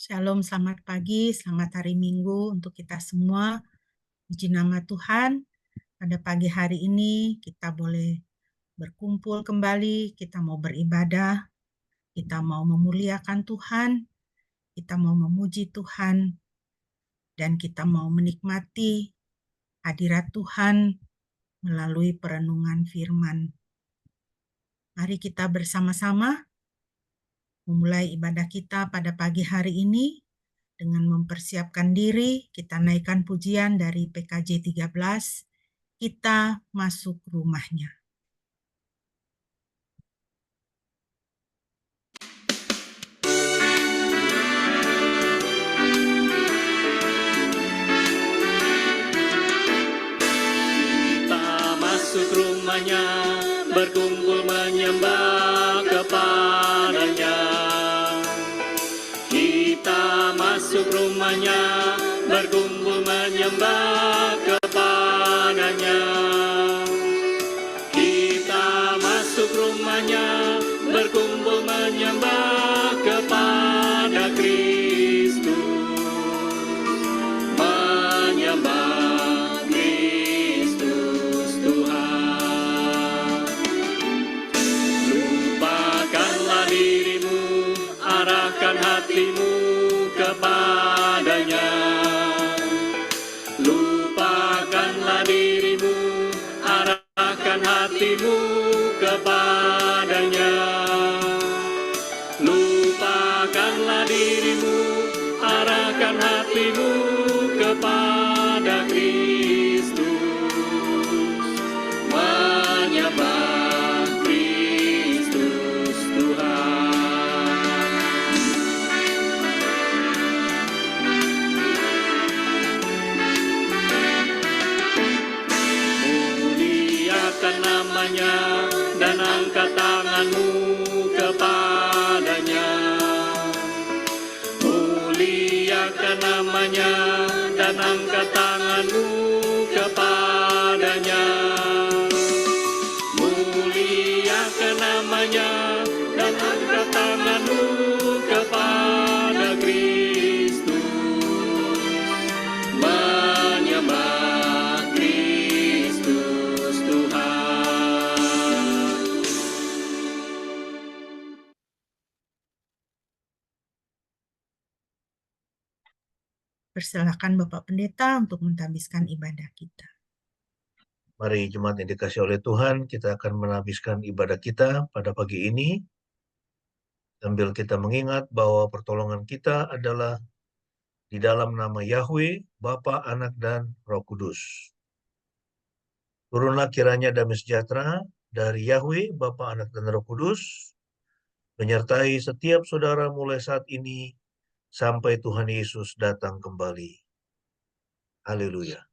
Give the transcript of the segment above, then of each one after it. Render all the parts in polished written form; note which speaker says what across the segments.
Speaker 1: Shalom, selamat pagi, selamat hari Minggu untuk kita semua. Puji nama Tuhan, pada pagi hari ini kita boleh berkumpul kembali, kita mau beribadah, kita mau memuliakan Tuhan, kita mau memuji Tuhan, dan kita mau menikmati hadirat Tuhan melalui perenungan firman. Mari kita bersama-sama memulai ibadah kita pada pagi hari ini dengan mempersiapkan diri. Kita naikkan pujian dari PKJ 13, kita masuk rumahnya.
Speaker 2: Kita masuk rumahnya, berkumpul menyembah kepadanya. Kita masuk rumahnya, berkumpul menyembah kepadanya. Kita masuk rumahnya, berkumpul menyembah kepada Kristus. Menyembah Kristus Tuhan. Lupakanlah dirimu, arahkan hatimu kepadanya. Lupakanlah dirimu, arahkan hatimu kepadanya. Lupakanlah dirimu, arahkan hatimu kepada Kristus. Menyembah Kristus Tuhan. Muliakan namanya dan angkat tanganmu kepadanya. Muliakan namanya dan angkat tanganmu kepadanya. Muliakan namanya dan angkat tanganmu kepada Kristus. Menyembah Kristus Tuhan.
Speaker 1: Persilakan Bapak Pendeta untuk mentambiskan ibadah kita.
Speaker 3: Mari jemaat yang dikasihi oleh Tuhan, kita akan menhabiskan ibadah kita pada pagi ini sambil kita mengingat bahwa pertolongan kita adalah di dalam nama Yahweh, Bapa, Anak, dan Roh Kudus. Turunlah kiranya damai sejahtera dari Yahweh, Bapa, Anak, dan Roh Kudus menyertai setiap saudara mulai saat ini sampai Tuhan Yesus datang kembali. Haleluya.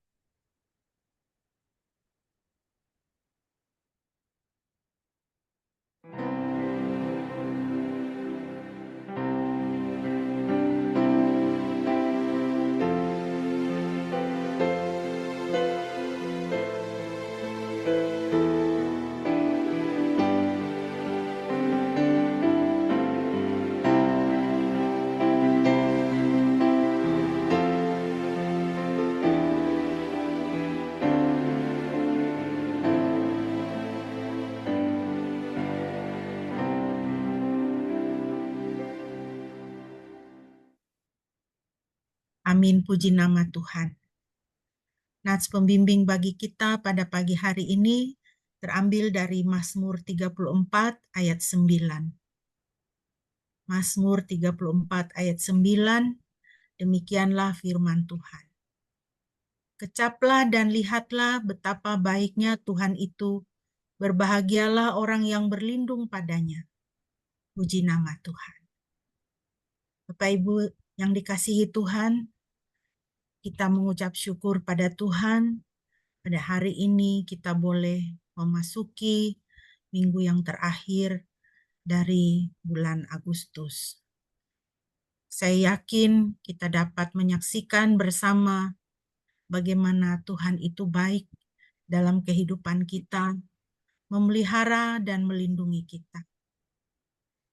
Speaker 1: Amin, puji nama Tuhan. Nats pembimbing bagi kita pada pagi hari ini terambil dari Mazmur 34 ayat 9. Mazmur 34 ayat 9, demikianlah firman Tuhan. Kecaplah dan lihatlah betapa baiknya Tuhan itu, berbahagialah orang yang berlindung padanya. Puji nama Tuhan. Bapak Ibu yang dikasihi Tuhan, kita mengucap syukur pada Tuhan. Pada hari ini kita boleh memasuki minggu yang terakhir dari bulan Agustus. Saya yakin kita dapat menyaksikan bersama bagaimana Tuhan itu baik dalam kehidupan kita, memelihara dan melindungi kita.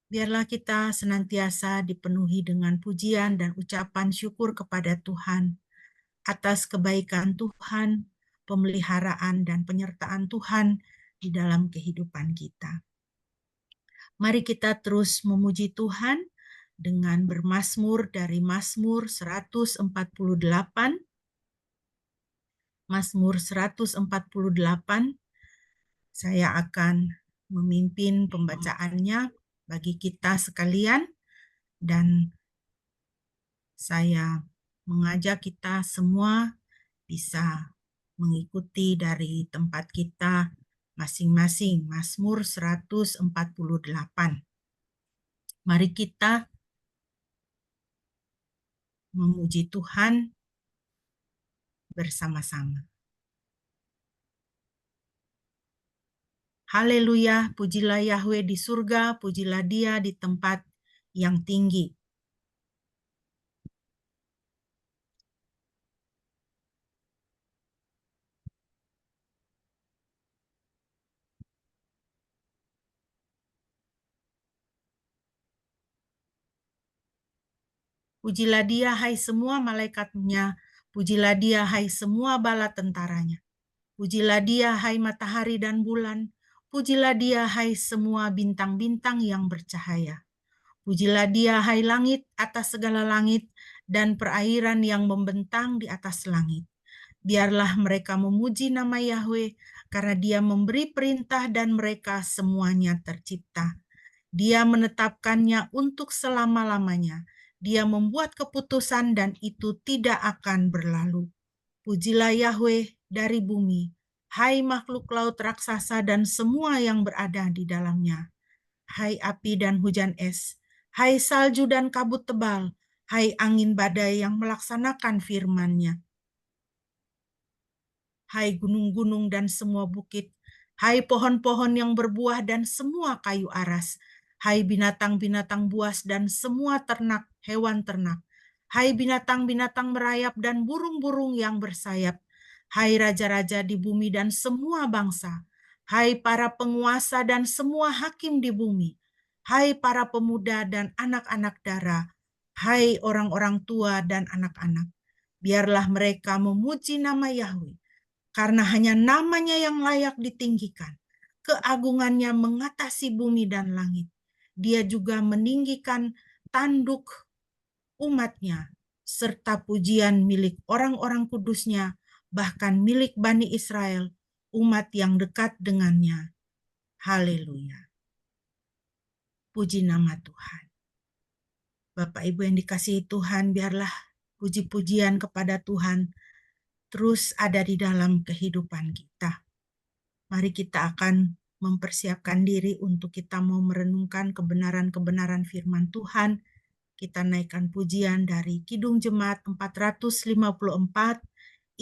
Speaker 1: Biarlah kita senantiasa dipenuhi dengan pujian dan ucapan syukur kepada Tuhan atas kebaikan Tuhan, pemeliharaan dan penyertaan Tuhan di dalam kehidupan kita. Mari kita terus memuji Tuhan dengan bermazmur dari Mazmur 148. Mazmur 148. Saya akan memimpin pembacaannya bagi kita sekalian, dan saya mengajak kita semua bisa mengikuti dari tempat kita masing-masing. Mazmur 148. Mari kita memuji Tuhan bersama-sama. Haleluya, pujilah Yahweh di surga, pujilah Dia di tempat yang tinggi. Pujilah Dia, hai semua malaikat-Nya, pujilah Dia, hai semua bala tentaranya. Pujilah Dia, hai matahari dan bulan, pujilah Dia, hai semua bintang-bintang yang bercahaya. Pujilah Dia, hai langit atas segala langit, dan perairan yang membentang di atas langit. Biarlah mereka memuji nama Yahweh, karena Dia memberi perintah dan mereka semuanya tercipta. Dia menetapkannya untuk selama-lamanya. Dia membuat keputusan dan itu tidak akan berlalu. Pujilah Yahweh dari bumi, hai makhluk laut raksasa dan semua yang berada di dalamnya. Hai api dan hujan es, hai salju dan kabut tebal, hai angin badai yang melaksanakan firman-Nya. Hai gunung-gunung dan semua bukit, hai pohon-pohon yang berbuah dan semua kayu aras, hai binatang-binatang buas dan semua ternak, hewan ternak, hai binatang-binatang merayap dan burung-burung yang bersayap, hai raja-raja di bumi dan semua bangsa, hai para penguasa dan semua hakim di bumi, hai para pemuda dan anak-anak dara, hai orang-orang tua dan anak-anak. Biarlah mereka memuji nama Yahweh, karena hanya nama-Nya yang layak ditinggikan. Keagungannya mengatasi bumi dan langit. Dia juga meninggikan tanduk umat-Nya, serta pujian milik orang-orang kudus-Nya, bahkan milik Bani Israel, umat yang dekat dengannya. Haleluya. Puji nama Tuhan. Bapak Ibu yang dikasihi Tuhan, biarlah puji-pujian kepada Tuhan terus ada di dalam kehidupan kita. Mari kita akan mempersiapkan diri untuk kita mau merenungkan kebenaran-kebenaran firman Tuhan. Kita naikkan pujian dari Kidung Jemaat 454,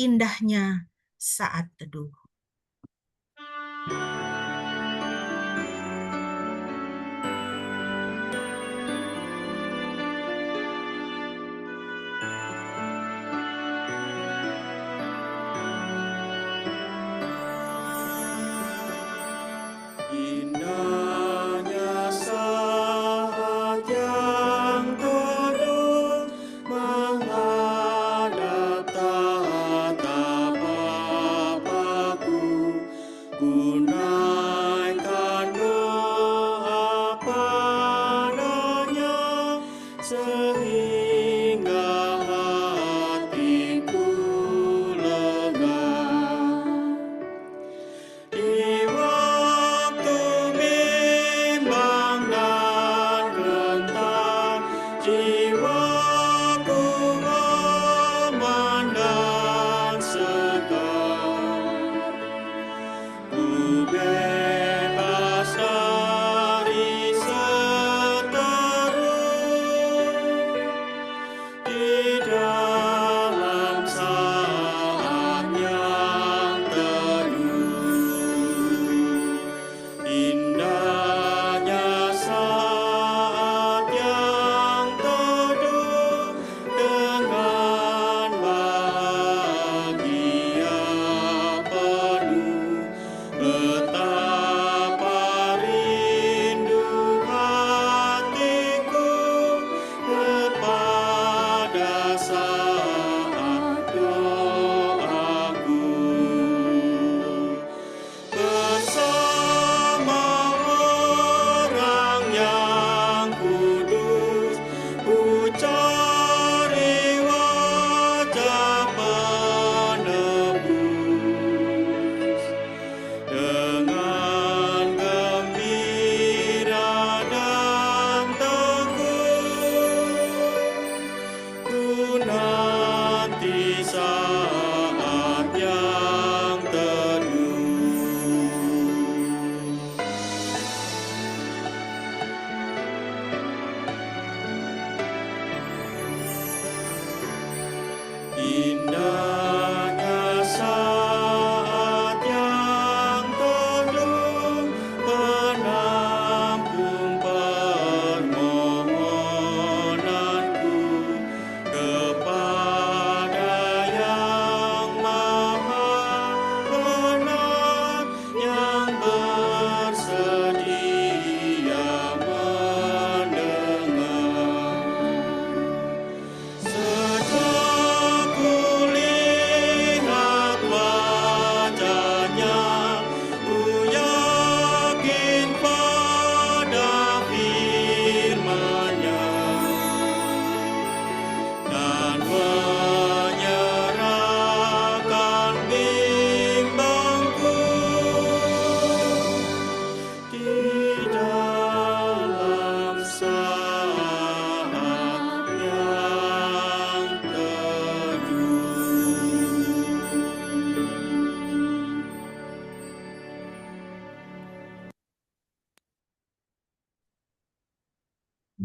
Speaker 1: Indahnya Saat Teduh.
Speaker 2: Indahnya saat yang teduh menghadap tatap Bapa-Ku, ku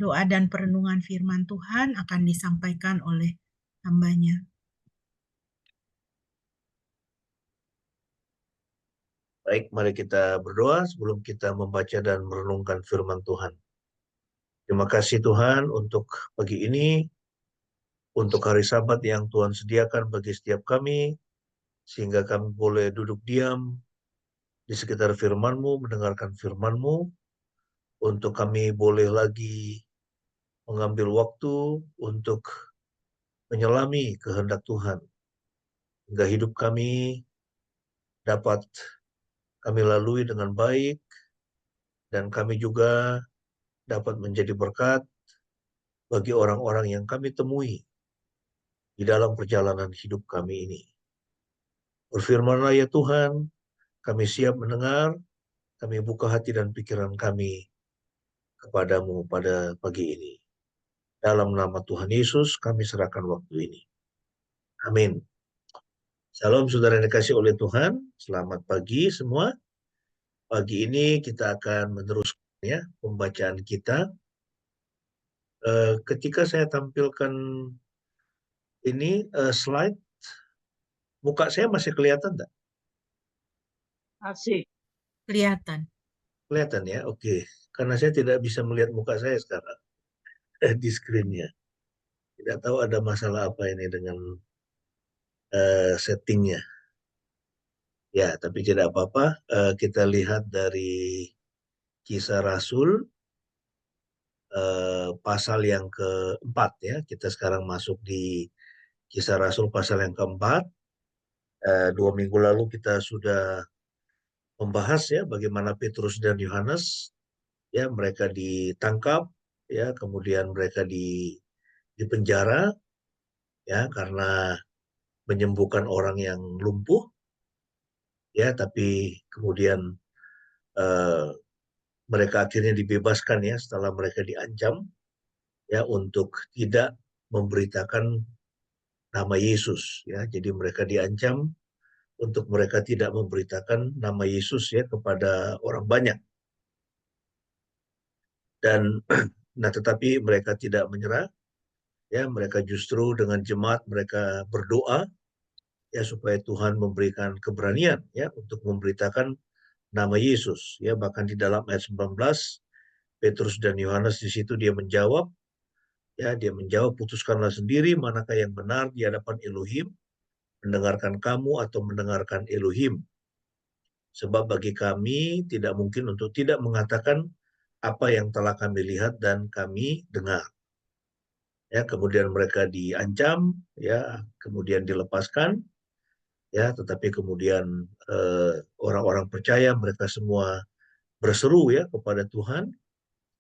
Speaker 1: doa dan perenungan firman Tuhan akan disampaikan oleh hambanya.
Speaker 3: Baik, mari kita berdoa sebelum kita membaca dan merenungkan firman Tuhan. Terima kasih Tuhan untuk pagi ini, untuk hari Sabat yang Tuhan sediakan bagi setiap kami, sehingga kami boleh duduk diam di sekitar firman-Mu, mendengarkan firman-Mu, untuk kami boleh lagi mengambil waktu untuk menyelami kehendak Tuhan, hingga hidup kami dapat kami lalui dengan baik, dan kami juga dapat menjadi berkat bagi orang-orang yang kami temui di dalam perjalanan hidup kami ini. Berfirmanlah ya Tuhan, kami siap mendengar, kami buka hati dan pikiran kami kepadamu pada pagi ini. Dalam nama Tuhan Yesus kami serahkan waktu ini. Amin. Salam saudara yang dikasih oleh Tuhan, selamat pagi semua. Pagi ini kita akan meneruskan ya pembacaan kita. Ketika saya tampilkan ini slide, muka saya masih kelihatan tak?
Speaker 4: Masih.
Speaker 1: Kelihatan.
Speaker 3: Kelihatan ya, oke. Karena saya tidak bisa melihat muka saya sekarang di screen-nya. Tidak tahu ada masalah apa ini dengan settingnya. Ya, tapi tidak apa-apa. Kita lihat dari Kisah Rasul pasal yang keempat ya. Kita sekarang masuk di Kisah Rasul pasal yang keempat. 2 minggu lalu kita sudah membahas ya bagaimana Petrus dan Yohanes ya mereka ditangkap ya, kemudian mereka di penjara ya karena menyembuhkan orang yang lumpuh ya, tapi kemudian mereka akhirnya dibebaskan ya setelah mereka diancam ya untuk tidak memberitakan nama Yesus ya. Jadi mereka diancam untuk mereka tidak memberitakan nama Yesus ya kepada orang banyak. Dan nah tetapi mereka tidak menyerah ya, mereka justru dengan jemaat mereka berdoa ya supaya Tuhan memberikan keberanian ya untuk memberitakan nama Yesus ya. Bahkan di dalam ayat 19 Petrus dan Yohanes di situ dia menjawab ya, dia menjawab, putuskanlah sendiri manakah yang benar di hadapan Elohim, mendengarkan kamu atau mendengarkan Elohim. Sebab bagi kami tidak mungkin untuk tidak mengatakan apa yang telah kami lihat dan kami dengar. Ya, kemudian mereka diancam, ya, kemudian dilepaskan, ya, tetapi kemudian orang-orang percaya mereka semua berseru ya kepada Tuhan,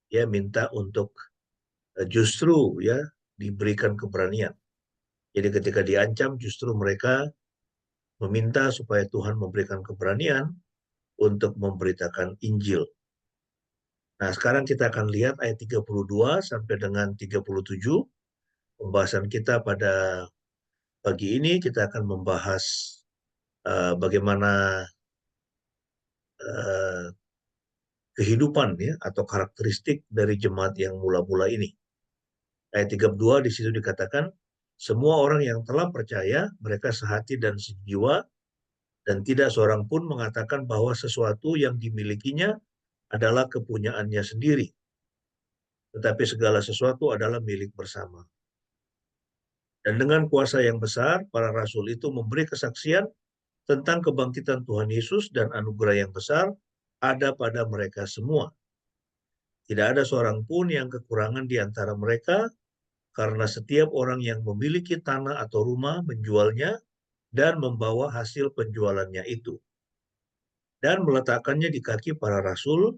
Speaker 3: ya, minta untuk justru ya diberikan keberanian. Jadi ketika diancam justru mereka meminta supaya Tuhan memberikan keberanian untuk memberitakan Injil. Nah, sekarang kita akan lihat ayat 32 sampai dengan 37. Pembahasan kita pada pagi ini kita akan membahas bagaimana kehidupan ya atau karakteristik dari jemaat yang mula-mula ini. Ayat 32 di situ dikatakan, semua orang yang telah percaya, mereka sehati dan sejiwa, dan tidak seorang pun mengatakan bahwa sesuatu yang dimilikinya adalah kepunyaannya sendiri, tetapi segala sesuatu adalah milik bersama. Dan dengan kuasa yang besar, para rasul itu memberi kesaksian tentang kebangkitan Tuhan Yesus dan anugerah yang besar ada pada mereka semua. Tidak ada seorang pun yang kekurangan di antara mereka, karena setiap orang yang memiliki tanah atau rumah menjualnya dan membawa hasil penjualannya itu, dan meletakkannya di kaki para rasul,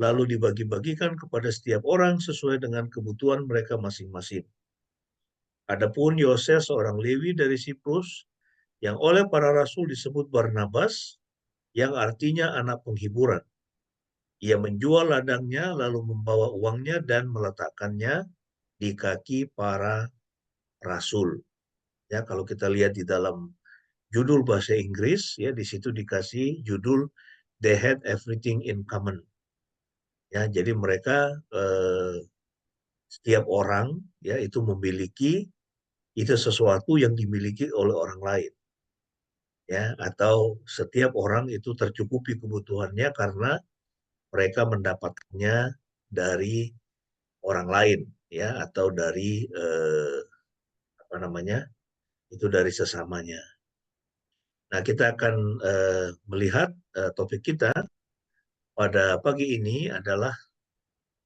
Speaker 3: lalu dibagi-bagikan kepada setiap orang sesuai dengan kebutuhan mereka masing-masing. Adapun Yoses, seorang Lewi dari Siprus, yang oleh para rasul disebut Barnabas, yang artinya anak penghiburan. Ia menjual ladangnya, lalu membawa uangnya dan meletakkannya di kaki para rasul. Ya, kalau kita lihat di dalam judul bahasa Inggris, ya di situ dikasih judul They Had Everything in Common. Ya, jadi mereka setiap orang ya itu memiliki itu sesuatu yang dimiliki oleh orang lain. Ya, atau setiap orang itu tercukupi kebutuhannya karena mereka mendapatkannya dari orang lain ya atau dari apa namanya? Itu dari sesamanya. Nah, kita akan melihat topik kita pada pagi ini adalah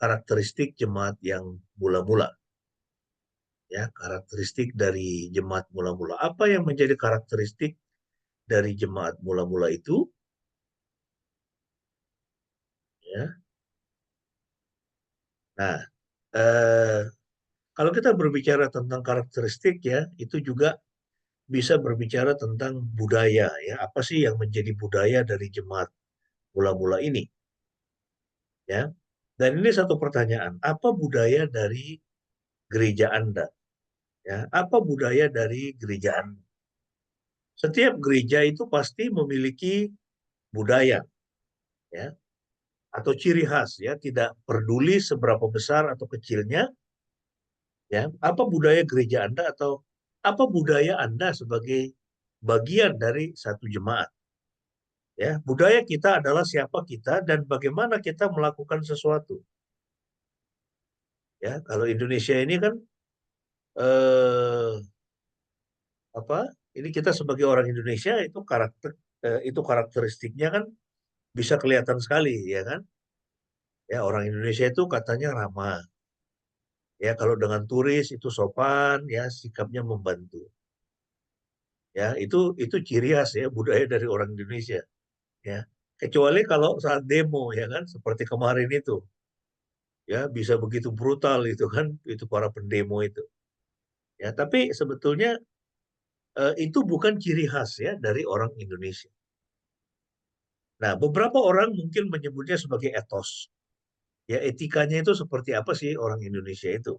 Speaker 3: karakteristik jemaat yang mula-mula. Ya, karakteristik dari jemaat mula-mula. Apa yang menjadi karakteristik dari jemaat mula-mula itu? Ya. Nah, kalau kita berbicara tentang karakteristik ya, itu juga bisa berbicara tentang budaya ya. Apa sih yang menjadi budaya dari jemaat mula-mula ini? Ya. Dan ini satu pertanyaan, apa budaya dari gereja Anda? Ya, apa budaya dari gereja Anda? Setiap gereja itu pasti memiliki budaya ya atau ciri khas ya, tidak peduli seberapa besar atau kecilnya ya. Apa budaya gereja Anda atau apa budaya Anda sebagai bagian dari satu jemaat? Ya, budaya kita adalah siapa kita dan bagaimana kita melakukan sesuatu. Ya, kalau Indonesia ini kan eh, apa? Ini kita sebagai orang Indonesia itu karakteristiknya kan bisa kelihatan sekali ya kan? Ya, orang Indonesia itu katanya ramah. Ya, kalau dengan turis itu sopan, ya sikapnya membantu. Ya, itu ciri khas ya budaya dari orang Indonesia. Ya, kecuali kalau saat demo ya kan, seperti kemarin itu, ya bisa begitu brutal itu kan, itu para pendemo itu. Ya, tapi sebetulnya itu bukan ciri khas ya dari orang Indonesia. Nah, beberapa orang mungkin menyebutnya sebagai etos. Ya, etikanya itu seperti apa sih orang Indonesia itu?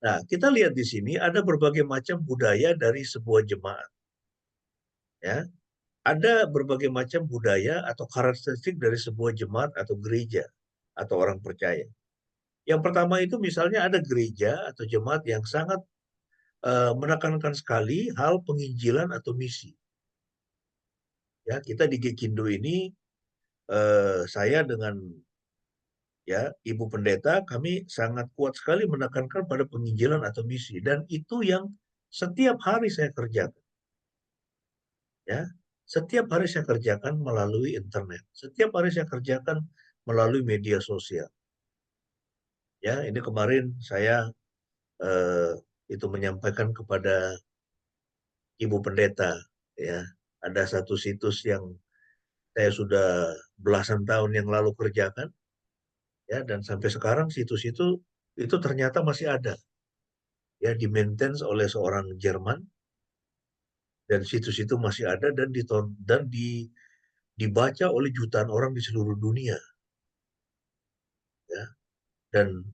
Speaker 3: Nah, kita lihat di sini ada berbagai macam budaya dari sebuah jemaat. Ya, ada berbagai macam budaya atau karakteristik dari sebuah jemaat atau gereja atau orang percaya. Yang pertama itu misalnya ada gereja atau jemaat yang sangat menekankan sekali hal penginjilan atau misi. Ya, kita di Gekindo ini saya dengan ya Ibu Pendeta kami sangat kuat sekali menekankan pada penginjilan atau misi dan itu yang setiap hari saya kerjakan. Ya, setiap hari saya kerjakan melalui internet. Setiap hari saya kerjakan melalui media sosial. Ya, ini kemarin saya eh, itu menyampaikan kepada Ibu Pendeta. Ya, ada satu situs yang saya sudah belasan tahun yang lalu kerjakan. Ya, dan sampai sekarang situs itu ternyata masih ada. Ya, di-maintain oleh seorang Jerman dan situs itu masih ada dan dibaca oleh jutaan orang di seluruh dunia. Ya, dan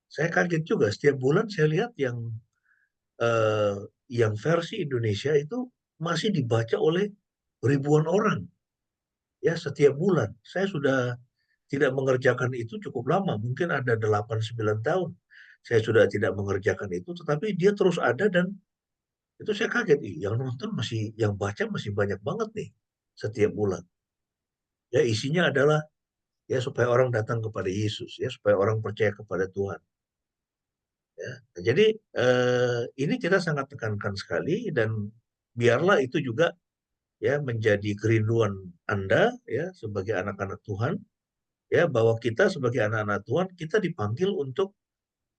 Speaker 3: saya kaget juga setiap bulan saya lihat eh, yang versi Indonesia itu masih dibaca oleh ribuan orang ya setiap bulan. Saya sudah tidak mengerjakan itu cukup lama, mungkin ada 8-9 tahun. Saya sudah tidak mengerjakan itu, tetapi dia terus ada dan itu saya kaget, yang nonton yang baca masih banyak banget nih setiap bulan. Ya isinya adalah ya supaya orang datang kepada Yesus, ya supaya orang percaya kepada Tuhan. Ya. Nah, jadi ini kita sangat tekankan sekali dan biarlah itu juga ya menjadi kerinduan Anda ya sebagai anak-anak Tuhan ya bahwa kita sebagai anak-anak Tuhan kita dipanggil untuk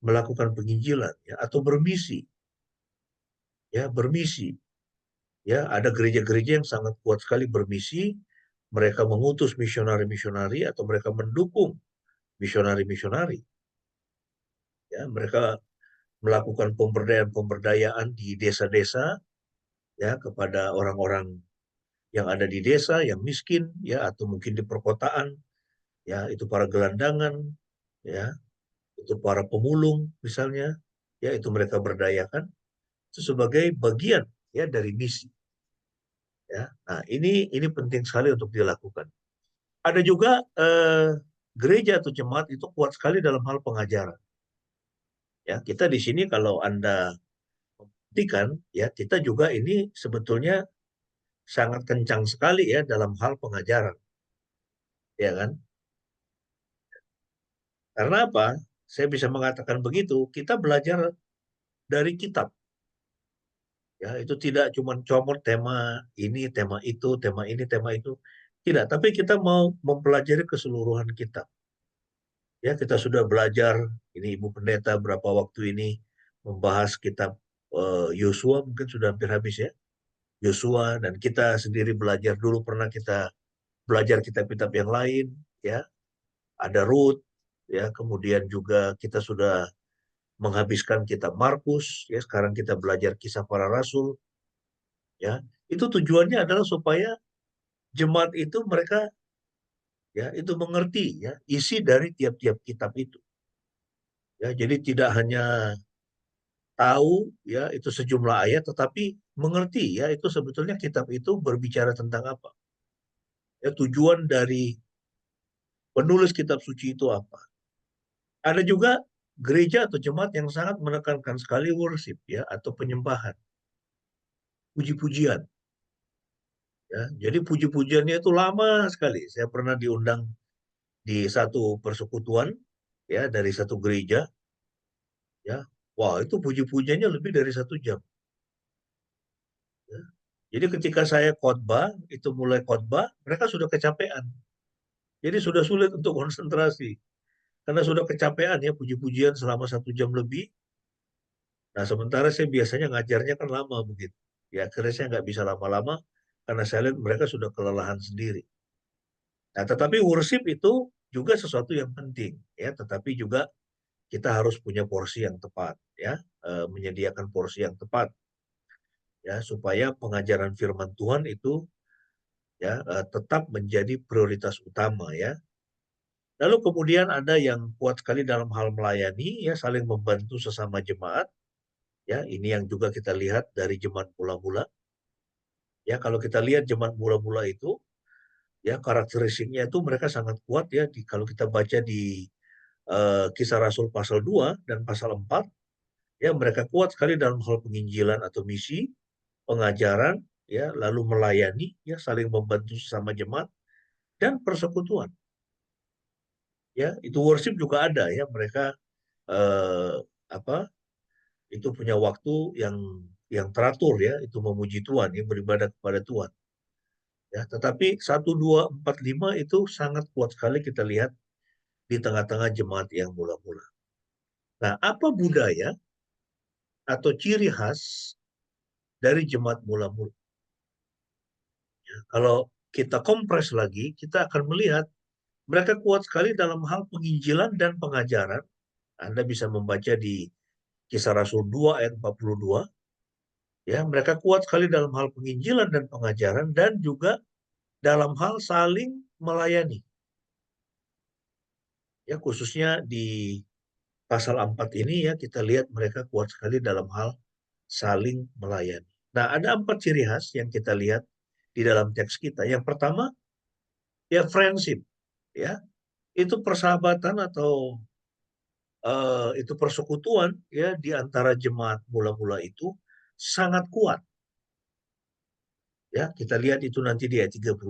Speaker 3: melakukan penginjilan ya atau bermisi ya bermisi ya ada gereja-gereja yang sangat kuat sekali bermisi mereka mengutus misionari-misionari atau mereka mendukung misionari-misionari ya mereka melakukan pemberdayaan-pemberdayaan di desa-desa ya kepada orang-orang yang ada di desa yang miskin ya atau mungkin di perkotaan ya itu para gelandangan ya itu para pemulung misalnya ya itu mereka berdayakan itu sebagai bagian ya dari misi ya nah ini penting sekali untuk dilakukan ada juga gereja atau jemaat itu kuat sekali dalam hal pengajaran. Ya, kita di sini kalau Anda perhatikan, ya kita juga ini sebetulnya sangat kencang sekali ya dalam hal pengajaran, ya kan? Karena apa? Saya bisa mengatakan begitu, kita belajar dari kitab. Ya, itu tidak cuma comot tema ini, tema itu, tema ini, tema itu. Tidak, tapi kita mau mempelajari keseluruhan kitab. Ya, kita sudah belajar, ini Ibu Pendeta berapa waktu ini membahas kitab Yosua, mungkin sudah hampir habis ya. Yosua, dan kita sendiri belajar dulu, pernah kita belajar kitab-kitab yang lain, ya. Ada Rut, ya, kemudian juga kita sudah menghabiskan kitab Markus, ya, sekarang kita belajar kisah para rasul, ya. Itu tujuannya adalah supaya jemaat itu mereka ya itu mengerti ya isi dari tiap-tiap kitab itu. Ya, jadi tidak hanya tahu ya itu sejumlah ayat, tetapi mengerti ya itu sebetulnya kitab itu berbicara tentang apa. Ya, tujuan dari penulis kitab suci itu apa. Ada juga gereja atau jemaat yang sangat menekankan sekali worship ya atau penyembahan, puji-pujian. Ya, jadi puji-pujiannya itu lama sekali. Saya pernah diundang di satu persekutuan ya dari satu gereja ya. Wah, itu puji-pujiannya lebih dari 1 jam. Ya. Jadi ketika saya khotbah, itu mulai khotbah, mereka sudah kecapean. Jadi sudah sulit untuk konsentrasi. Karena sudah kecapean ya, puji-pujian selama 1 jam lebih. Nah, sementara saya biasanya ngajarnya kan lama begitu. Ya, akhirnya saya nggak bisa lama-lama, karena saya lihat mereka sudah kelelahan sendiri. Nah, tetapi worship itu juga sesuatu yang penting. Ya, tetapi juga kita harus punya porsi yang tepat. Ya, menyediakan porsi yang tepat. Ya, supaya pengajaran firman Tuhan itu ya tetap menjadi prioritas utama ya. Lalu kemudian ada yang kuat sekali dalam hal melayani ya, saling membantu sesama jemaat ya. Ini yang juga kita lihat dari jemaat mula-mula ya. Kalau kita lihat jemaat mula-mula itu ya karakteristiknya itu mereka sangat kuat ya. Kalau kita baca di Kisah Rasul pasal 2 dan pasal 4 ya, mereka kuat sekali dalam hal penginjilan atau misi, pengajaran ya, lalu melayani ya, saling membantu sesama jemaat dan persekutuan. Ya, itu worship juga ada ya, mereka eh, apa itu punya waktu yang teratur ya, itu memuji Tuhan, yang beribadah kepada Tuhan. Ya, tetapi 1, 2, 4, 5 itu sangat kuat sekali kita lihat di tengah-tengah jemaat yang mula-mula. Nah, apa budaya atau ciri khas dari jemaat mula-mula? Ya, kalau kita kompres lagi, kita akan melihat mereka kuat sekali dalam hal penginjilan dan pengajaran. Anda bisa membaca di Kisah Rasul 2 ayat 42. Ya, mereka kuat sekali dalam hal penginjilan dan pengajaran dan juga dalam hal saling melayani. Ya, khususnya di pasal 4 ini ya kita lihat mereka kuat sekali dalam hal saling melayani. Nah, ada 4 ciri khas yang kita lihat di dalam teks kita. Yang pertama ya friendship ya. Itu persahabatan atau itu persekutuan ya di antara jemaat mula-mula itu sangat kuat. Ya, kita lihat itu nanti di ayat 32.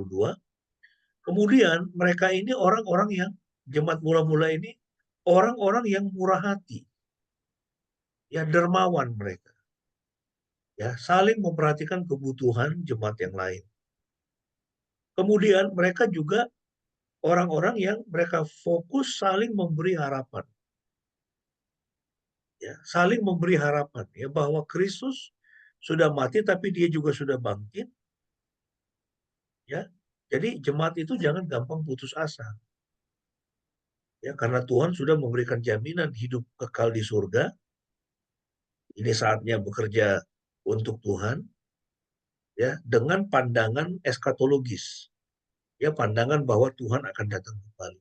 Speaker 3: Kemudian mereka ini orang-orang yang jemaat mula-mula ini orang-orang yang murah hati. Ya, dermawan mereka. Ya, saling memperhatikan kebutuhan jemaat yang lain. Kemudian mereka juga orang-orang yang mereka fokus saling memberi harapan. Ya, saling memberi harapan ya bahwa Kristus sudah mati tapi dia juga sudah bangkit. Ya. Jadi jemaat itu jangan gampang putus asa. Ya, karena Tuhan sudah memberikan jaminan hidup kekal di surga. Ini saatnya bekerja untuk Tuhan ya dengan pandangan eskatologis. Ya, pandangan bahwa Tuhan akan datang kembali.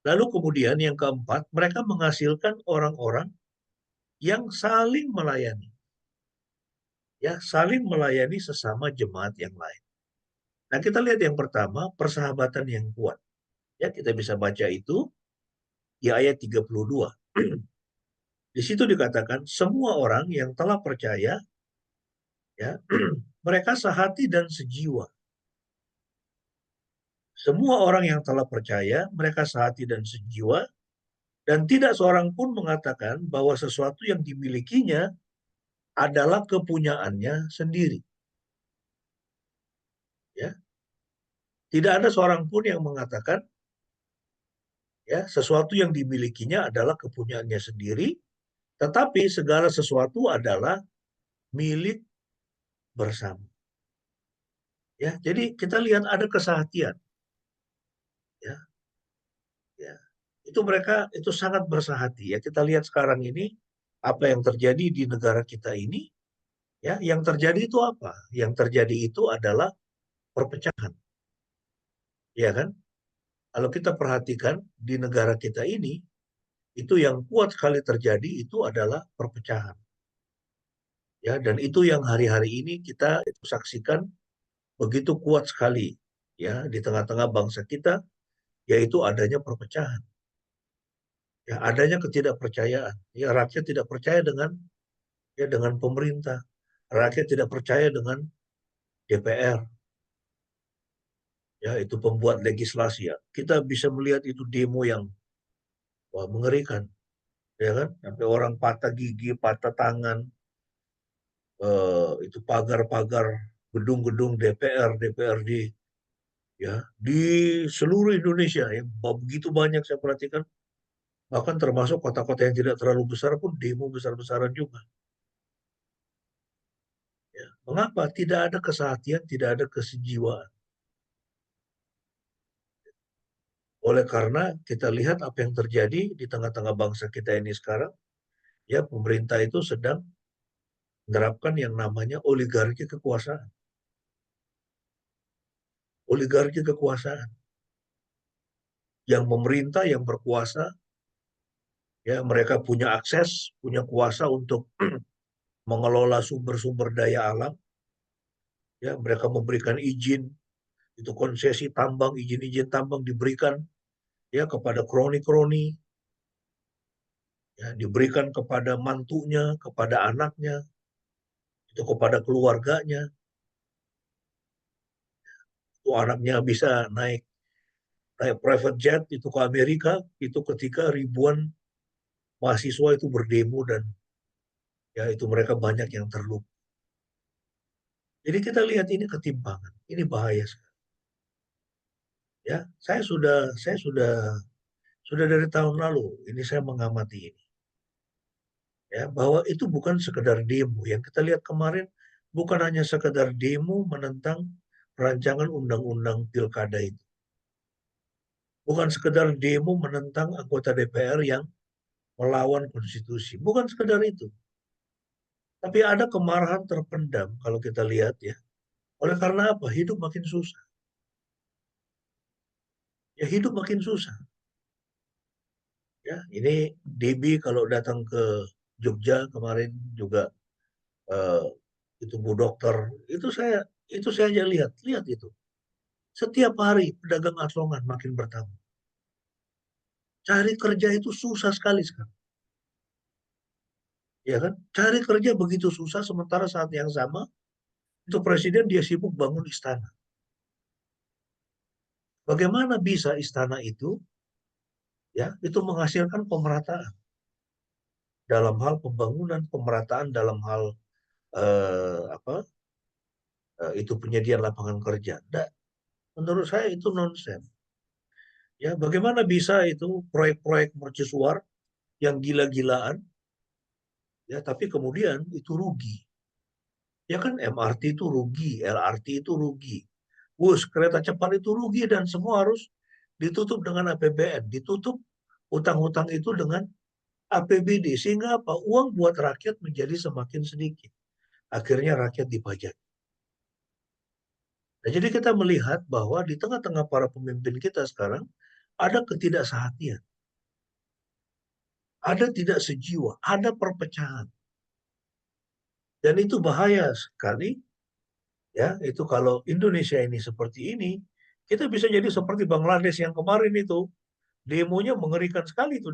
Speaker 3: Lalu kemudian yang keempat, mereka menghasilkan orang-orang yang saling melayani. Ya, saling melayani sesama jemaat yang lain. Nah, kita lihat yang pertama, persahabatan yang kuat. Ya, kita bisa baca itu di ayat 32. Di situ dikatakan semua orang yang telah percaya, ya, mereka sehati dan sejiwa. Semua orang yang telah percaya, mereka sehati dan sejiwa, dan tidak seorang pun mengatakan bahwa sesuatu yang dimilikinya adalah kepunyaannya sendiri. Ya, tidak ada seorang pun yang mengatakan ya sesuatu yang dimilikinya adalah kepunyaannya sendiri, tetapi segala sesuatu adalah milik bersama. Ya, jadi kita lihat ada kesehatian. Ya, ya. Itu mereka itu sangat bersahati. Ya, kita lihat sekarang ini apa yang terjadi di negara kita ini. Ya, yang terjadi itu apa? Yang terjadi itu adalah perpecahan. Ya kan? Kalau kita perhatikan di negara kita ini, itu yang kuat sekali terjadi itu adalah perpecahan. Ya, dan itu yang hari-hari ini kita saksikan begitu kuat sekali ya di tengah-tengah bangsa kita, yaitu adanya perpecahan. Ya, adanya ketidakpercayaan. Ya, rakyat tidak percaya dengan pemerintah. Rakyat tidak percaya dengan DPR. Ya, itu pembuat legislasi ya. Kita bisa melihat itu demo yang wah, mengerikan, ya kan? Sampai orang patah gigi, patah tangan, itu pagar-pagar gedung-gedung DPR, DPRD, ya di seluruh Indonesia ya. Begitu banyak saya perhatikan, bahkan termasuk kota-kota yang tidak terlalu besar pun demo besar-besaran juga. Ya. Mengapa? Tidak ada kesehatian, tidak ada kesejiwaan. Oleh karena kita lihat apa yang terjadi di tengah-tengah bangsa kita ini sekarang, ya pemerintah itu sedang menerapkan yang namanya oligarki kekuasaan. Oligarki kekuasaan. Yang memerintah, yang berkuasa, ya mereka punya akses, punya kuasa untuk mengelola sumber-sumber daya alam, ya mereka memberikan izin, itu konsesi tambang, izin-izin tambang diberikan ya kepada kroni-kroni, ya diberikan kepada mantunya, kepada anaknya, itu kepada keluarganya. Itu anaknya bisa naik private jet itu ke Amerika, itu ketika ribuan mahasiswa itu berdemo dan ya itu mereka banyak yang terluka. Jadi kita lihat ini ketimpangan, ini bahaya sekali. Ya, saya sudah dari tahun lalu ini saya mengamati ini. Ya, bahwa itu bukan sekedar demo. Yang kita lihat kemarin bukan hanya sekedar demo menentang rancangan undang-undang pilkada itu. Bukan sekedar demo menentang anggota DPR yang melawan konstitusi. Bukan sekedar itu. Tapi ada kemarahan terpendam kalau kita lihat ya. Oleh karena apa? Hidup makin susah. Ya hidup makin susah. Ya, ini DB kalau datang ke Jogja kemarin juga eh, itu Bu Dokter itu saya aja lihat itu. Setiap hari pedagang asongan makin bertambah. Cari kerja itu susah sekali sekarang. Ya kan? Cari kerja begitu susah sementara saat yang sama itu presiden dia sibuk bangun istana. Bagaimana bisa istana itu ya itu menghasilkan pemerataan dalam hal pembangunan, pemerataan dalam hal apa itu penyediaan lapangan kerja. Nah, menurut saya itu nonsens. Ya, bagaimana bisa itu proyek-proyek mercusuar yang gila-gilaan ya tapi kemudian itu rugi. Ya kan MRT itu rugi, LRT itu rugi. Bus kereta cepat itu rugi dan semua harus ditutup dengan APBN, ditutup utang-utang itu dengan APBD sehingga apa? Uang buat rakyat menjadi semakin sedikit. Akhirnya rakyat dipajak. Nah, jadi kita melihat bahwa di tengah-tengah para pemimpin kita sekarang ada ketidaksehatian, ada tidak sejiwa, ada perpecahan. Dan itu bahaya sekali. Ya, itu kalau Indonesia ini seperti ini, Kita bisa jadi seperti Bangladesh yang kemarin itu. Demonya mengerikan sekali itu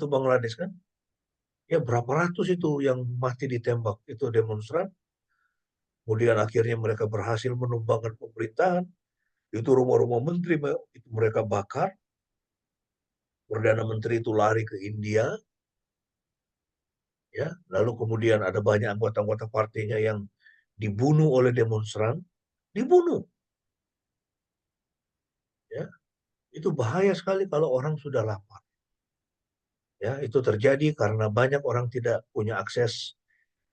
Speaker 3: Bangladesh kan. Ya berapa ratus itu yang mati ditembak itu demonstran. Kemudian akhirnya mereka berhasil menumbangkan pemerintahan. Itu rumah-rumah menteri itu mereka bakar. Perdana Menteri itu lari ke India. Ya, lalu kemudian ada banyak anggota-anggota partainya yang dibunuh oleh demonstran. Dibunuh. Ya, itu bahaya sekali kalau orang sudah lapar. Ya, itu terjadi karena banyak orang tidak punya akses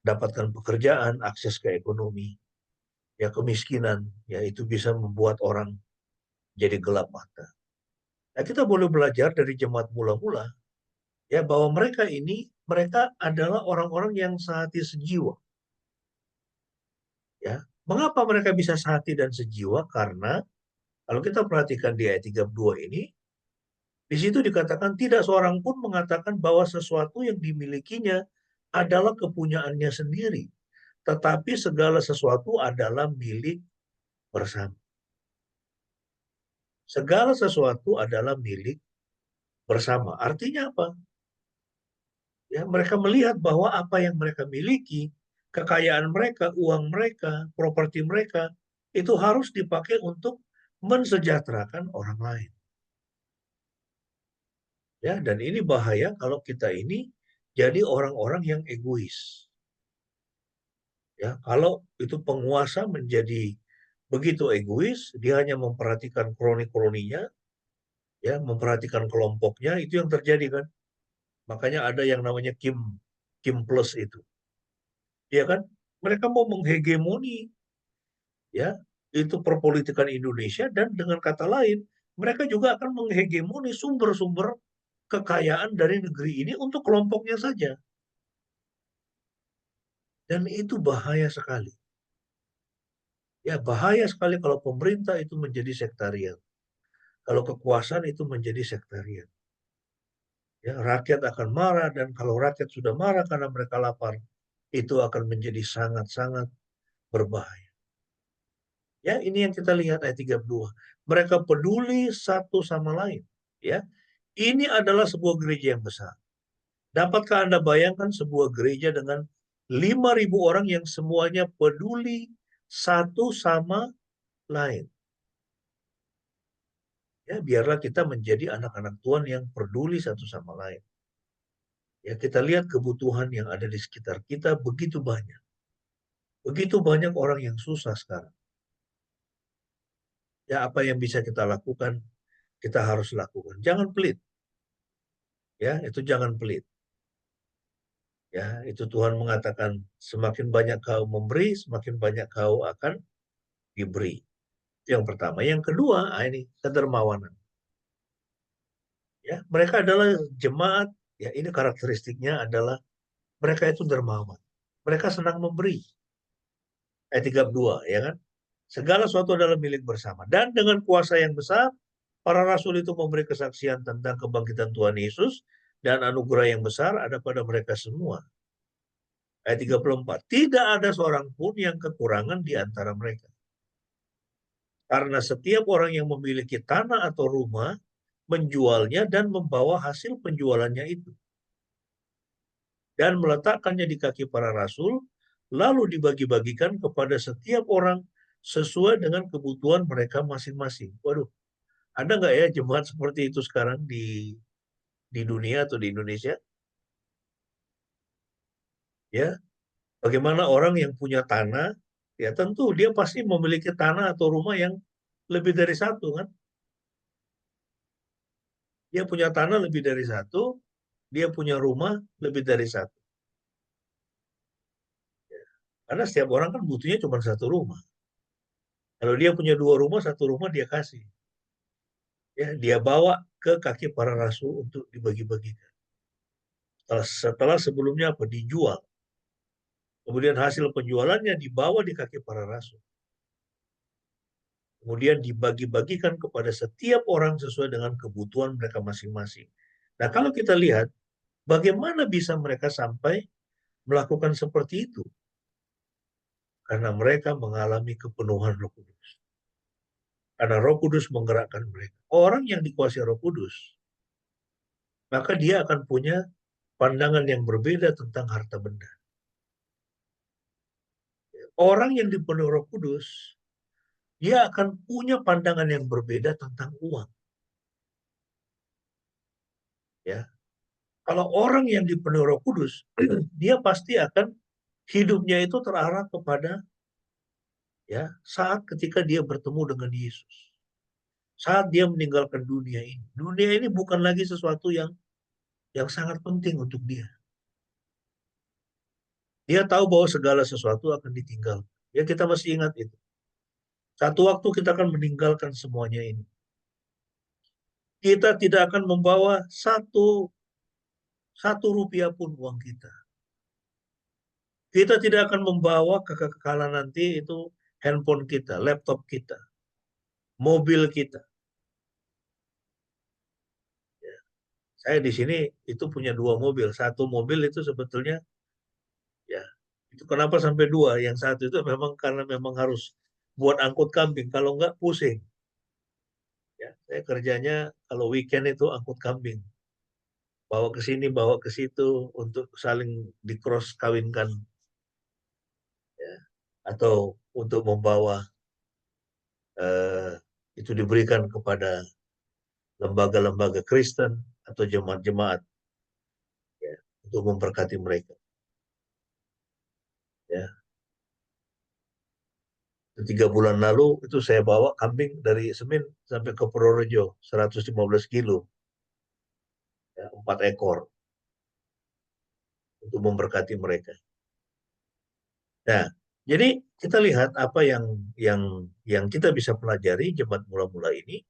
Speaker 3: dapatkan pekerjaan, akses ke ekonomi. Ya, kemiskinan, ya itu bisa membuat orang jadi gelap mata. Nah, kita boleh belajar dari jemaat mula-mula ya bahwa mereka adalah orang-orang yang sehati sejiwa. Ya, mengapa mereka bisa sehati dan sejiwa? Karena kalau kita perhatikan di ayat 32 ini, di situ dikatakan tidak seorang pun mengatakan bahwa sesuatu yang dimilikinya adalah kepunyaannya sendiri, tetapi segala sesuatu adalah milik bersama. Segala sesuatu adalah milik bersama. Artinya apa? Ya, mereka melihat bahwa apa yang mereka miliki, kekayaan mereka, uang mereka, properti mereka, itu harus dipakai untuk mensejahterakan orang lain. Ya, dan ini bahaya kalau kita ini jadi orang-orang yang egois. Ya, kalau itu penguasa menjadi begitu egois, dia hanya memperhatikan kroni-kroninya, ya, memperhatikan kelompoknya, itu yang terjadi kan. Makanya ada yang namanya Kim Plus itu. Ya kan? Mereka mau menghegemoni ya, itu perpolitikan Indonesia dan dengan kata lain, mereka juga akan menghegemoni sumber-sumber kekayaan dari negeri ini untuk kelompoknya saja. Dan itu bahaya sekali. Ya, bahaya sekali kalau pemerintah itu menjadi sektarian. Kalau kekuasaan itu menjadi sektarian. Ya, rakyat akan marah dan kalau rakyat sudah marah karena mereka lapar, itu akan menjadi sangat-sangat berbahaya. Ya, ini yang kita lihat ayat 32. Mereka peduli satu sama lain. Ya, ini adalah sebuah gereja yang besar. Dapatkah Anda bayangkan sebuah gereja dengan 5.000 orang yang semuanya peduli satu sama lain? Ya, biarlah kita menjadi anak-anak Tuhan yang peduli satu sama lain. Ya, kita lihat kebutuhan yang ada di sekitar kita begitu banyak. Begitu banyak orang yang susah sekarang. Ya, apa yang bisa kita lakukan, kita harus lakukan. Jangan pelit. Ya, itu jangan pelit. Ya, itu Tuhan mengatakan semakin banyak kau memberi, semakin banyak kau akan diberi. Yang pertama, yang kedua, ini kedermawanan. Ya, mereka adalah jemaat. Ya, ini karakteristiknya adalah mereka itu dermawan. Mereka senang memberi. Ayat 32, ya kan? Segala sesuatu adalah milik bersama. Dan dengan kuasa yang besar, para rasul itu memberi kesaksian tentang kebangkitan Tuhan Yesus dan anugerah yang besar ada pada mereka semua. Ayat 34, tidak ada seorang pun yang kekurangan di antara mereka. Karena setiap orang yang memiliki tanah atau rumah, menjualnya dan membawa hasil penjualannya itu. Dan meletakkannya di kaki para rasul, lalu dibagi-bagikan kepada setiap orang sesuai dengan kebutuhan mereka masing-masing. Waduh, ada nggak ya jemaat seperti itu sekarang di dunia atau di Indonesia? Ya, bagaimana orang yang punya tanah, ya tentu dia pasti memiliki tanah atau rumah yang lebih dari satu kan. Dia punya tanah lebih dari satu, dia punya rumah lebih dari satu. Karena setiap orang kan butuhnya cuma satu rumah. Kalau dia punya 2 rumah, satu rumah dia kasih. Ya, dia bawa ke kaki para rasul untuk dibagi-bagikan. Setelah sebelumnya apa? Dijual. Kemudian hasil penjualannya dibawa di kaki para rasul. Kemudian dibagi-bagikan kepada setiap orang sesuai dengan kebutuhan mereka masing-masing. Nah, kalau kita lihat, bagaimana bisa mereka sampai melakukan seperti itu? Karena mereka mengalami kepenuhan Roh Kudus. Karena Roh Kudus menggerakkan mereka. Orang yang dikuasai Roh Kudus, maka dia akan punya pandangan yang berbeda tentang harta benda. Orang yang dipenuhi Roh Kudus, dia akan punya pandangan yang berbeda tentang uang. Ya, kalau orang yang dipenuhi Roh Kudus, dia pasti akan hidupnya itu terarah kepada ya saat ketika dia bertemu dengan Yesus. Saat dia meninggalkan dunia ini. Dunia ini bukan lagi sesuatu yang sangat penting untuk dia. Dia tahu bahwa segala sesuatu akan ditinggal. Ya, kita masih ingat itu. Satu waktu kita akan meninggalkan semuanya ini. Kita tidak akan membawa satu rupiah pun uang kita. Kita tidak akan membawa kekekalan nanti itu handphone kita, laptop kita, mobil kita. Ya. Saya di sini itu punya 2 mobil. Satu mobil itu sebetulnya ya itu kenapa sampai 2? Yang satu itu memang karena memang harus buat angkut kambing. Kalau enggak pusing. Ya, saya kerjanya kalau weekend itu angkut kambing. Bawa ke sini, bawa ke situ untuk saling di-cross kawinkan. Ya. Atau untuk membawa itu diberikan kepada lembaga-lembaga Kristen atau jemaat-jemaat ya, untuk memberkati mereka. Ya. 3 bulan lalu itu saya bawa kambing dari Semin sampai ke Purworejo 115 kilo. Ya, 4 ekor untuk memberkati mereka. Nah, jadi kita lihat apa yang kita bisa pelajari jemaat mula-mula ini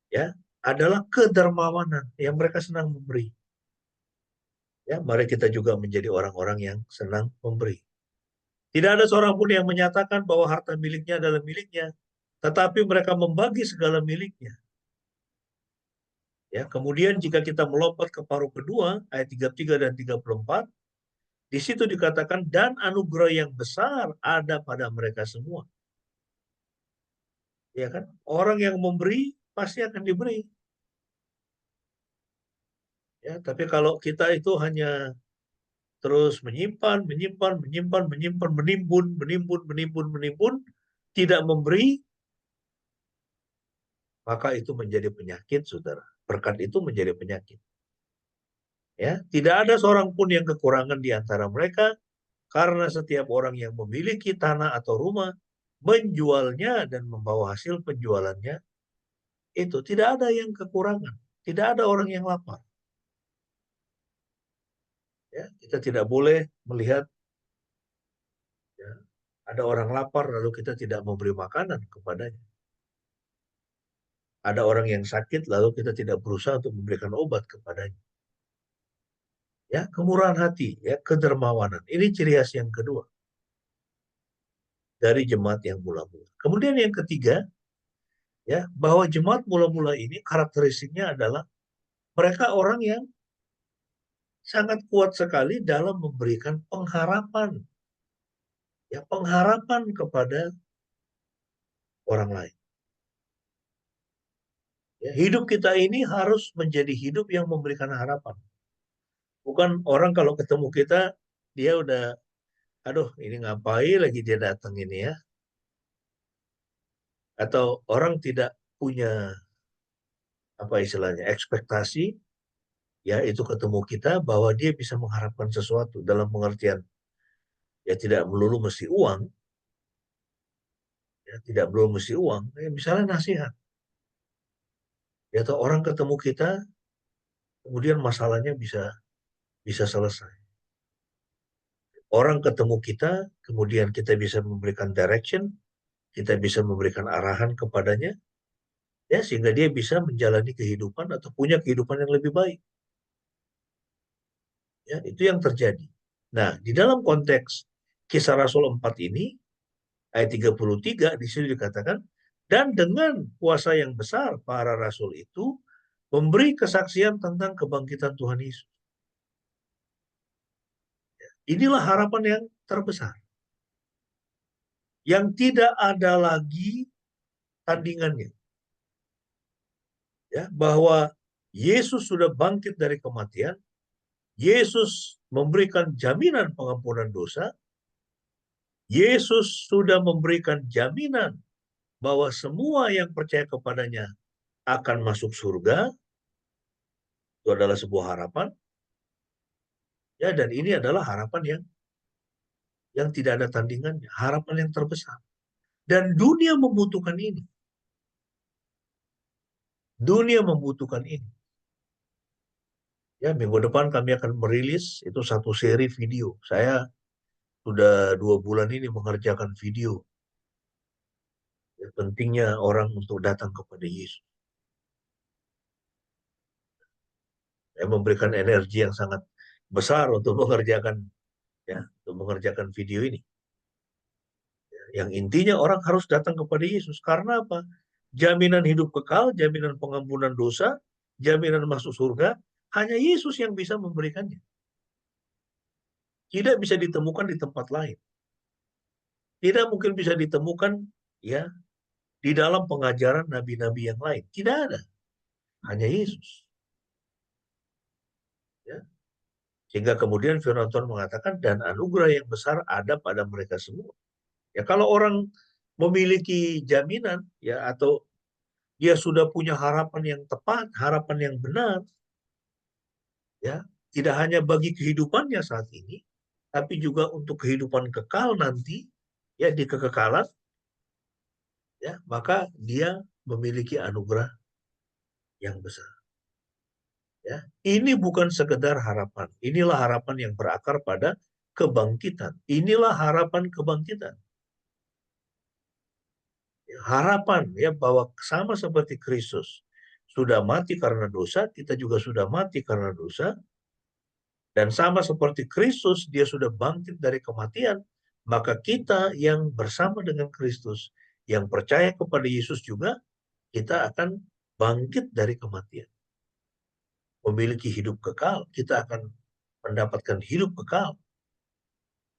Speaker 3: ya adalah kedermawanan yang mereka senang memberi. Ya, mari kita juga menjadi orang-orang yang senang memberi. Tidak ada seorang pun yang menyatakan bahwa harta miliknya adalah miliknya, tetapi mereka membagi segala miliknya. Ya, kemudian jika kita melompat ke paruh kedua ayat 33 dan 34, di situ dikatakan dan anugerah yang besar ada pada mereka semua. Ya kan? Orang yang memberi pasti akan diberi. Ya, tapi kalau kita itu hanya terus menyimpan, menimbun, tidak memberi, maka itu menjadi penyakit, saudara. Berkat itu menjadi penyakit. Ya, tidak ada seorang pun yang kekurangan di antara mereka, karena setiap orang yang memiliki tanah atau rumah, menjualnya dan membawa hasil penjualannya, itu tidak ada yang kekurangan. Tidak ada orang yang lapar. Ya, kita tidak boleh melihat ya, ada orang lapar lalu kita tidak memberi makanan kepadanya. Ada orang yang sakit lalu kita tidak berusaha untuk memberikan obat kepadanya. Ya, kemurahan hati, ya, kedermawanan. Ini ciri khas yang kedua dari jemaat yang mula-mula. Kemudian yang ketiga, ya, bahwa jemaat mula-mula ini karakteristiknya adalah mereka orang yang sangat kuat sekali dalam memberikan pengharapan. Ya, pengharapan kepada orang lain. Ya, hidup kita ini harus menjadi hidup yang memberikan harapan. Bukan orang kalau ketemu kita, dia udah, aduh ini ngapain lagi dia datang ini ya. Atau orang tidak punya apa istilahnya ekspektasi ya itu ketemu kita bahwa dia bisa mengharapkan sesuatu dalam pengertian ya tidak melulu mesti uang ya tidak melulu mesti uang ya, misalnya nasihat ya atau orang ketemu kita kemudian masalahnya bisa bisa selesai orang ketemu kita kemudian kita bisa memberikan direction kita bisa memberikan arahan kepadanya ya sehingga dia bisa menjalani kehidupan atau punya kehidupan yang lebih baik ya itu yang terjadi. Nah, di dalam konteks Kisah Rasul 4 ini, ayat 33, di sini dikatakan, dan dengan kuasa yang besar, para rasul itu memberi kesaksian tentang kebangkitan Tuhan Yesus. Inilah harapan yang terbesar. Yang tidak ada lagi tandingannya. Ya, bahwa Yesus sudah bangkit dari kematian, Yesus memberikan jaminan pengampunan dosa, Yesus sudah memberikan jaminan bahwa semua yang percaya kepadanya akan masuk surga. Itu adalah sebuah harapan. Ya, dan ini adalah harapan yang tidak ada tandingannya, harapan yang terbesar. Dan dunia membutuhkan ini. Dunia membutuhkan ini. Ya, minggu depan kami akan merilis itu satu seri video. Saya sudah 2 bulan ini mengerjakan video. Ya, pentingnya orang untuk datang kepada Yesus. Saya memberikan energi yang sangat besar untuk mengerjakan video ini. Yang intinya orang harus datang kepada Yesus. Karena apa? Jaminan hidup kekal, jaminan pengampunan dosa, jaminan masuk surga, hanya Yesus yang bisa memberikannya. Tidak bisa ditemukan di tempat lain. Tidak mungkin bisa ditemukan ya di dalam pengajaran nabi-nabi yang lain. Tidak ada. Hanya Yesus. Ya. Sehingga kemudian firman Tuhan mengatakan, dan anugerah yang besar ada pada mereka semua. Ya, kalau orang memiliki jaminan ya atau dia sudah punya harapan yang tepat, harapan yang benar, ya, tidak hanya bagi kehidupannya saat ini, tapi juga untuk kehidupan kekal nanti, ya di kekekalan, ya, maka dia memiliki anugerah yang besar. Ya, ini bukan sekedar harapan. Inilah harapan yang berakar pada kebangkitan. Inilah harapan kebangkitan. Harapan ya bahwa sama seperti Kristus sudah mati karena dosa, kita juga sudah mati karena dosa, dan sama seperti Kristus dia sudah bangkit dari kematian, maka kita yang bersama dengan Kristus yang percaya kepada Yesus juga kita akan bangkit dari kematian, memiliki hidup kekal. Kita akan mendapatkan hidup kekal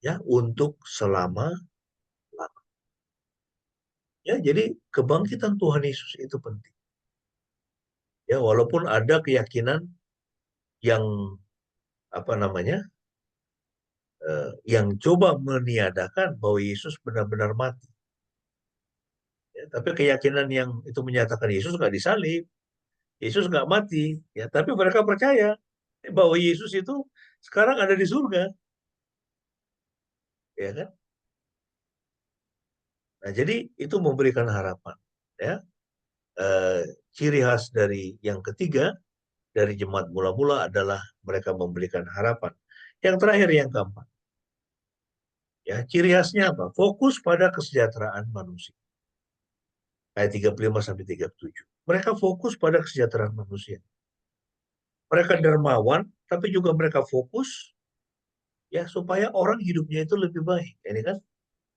Speaker 3: ya untuk selama-lamanya. Ya, jadi kebangkitan Tuhan Yesus itu penting. Ya, walaupun ada keyakinan yang yang coba meniadakan bahwa Yesus benar-benar mati. Ya, tapi keyakinan yang itu menyatakan Yesus nggak disalib, Yesus nggak mati, ya, tapi mereka percaya bahwa Yesus itu sekarang ada di surga, ya kan? Nah, jadi itu memberikan harapan, ya. Ciri khas dari yang ketiga dari jemaat mula-mula adalah mereka memberikan harapan. Yang terakhir, yang keempat, ya, ciri khasnya apa? Fokus pada kesejahteraan manusia. Ayat 35-37. Mereka fokus pada kesejahteraan manusia. Mereka dermawan, tapi juga mereka fokus ya supaya orang hidupnya itu lebih baik, ini kan?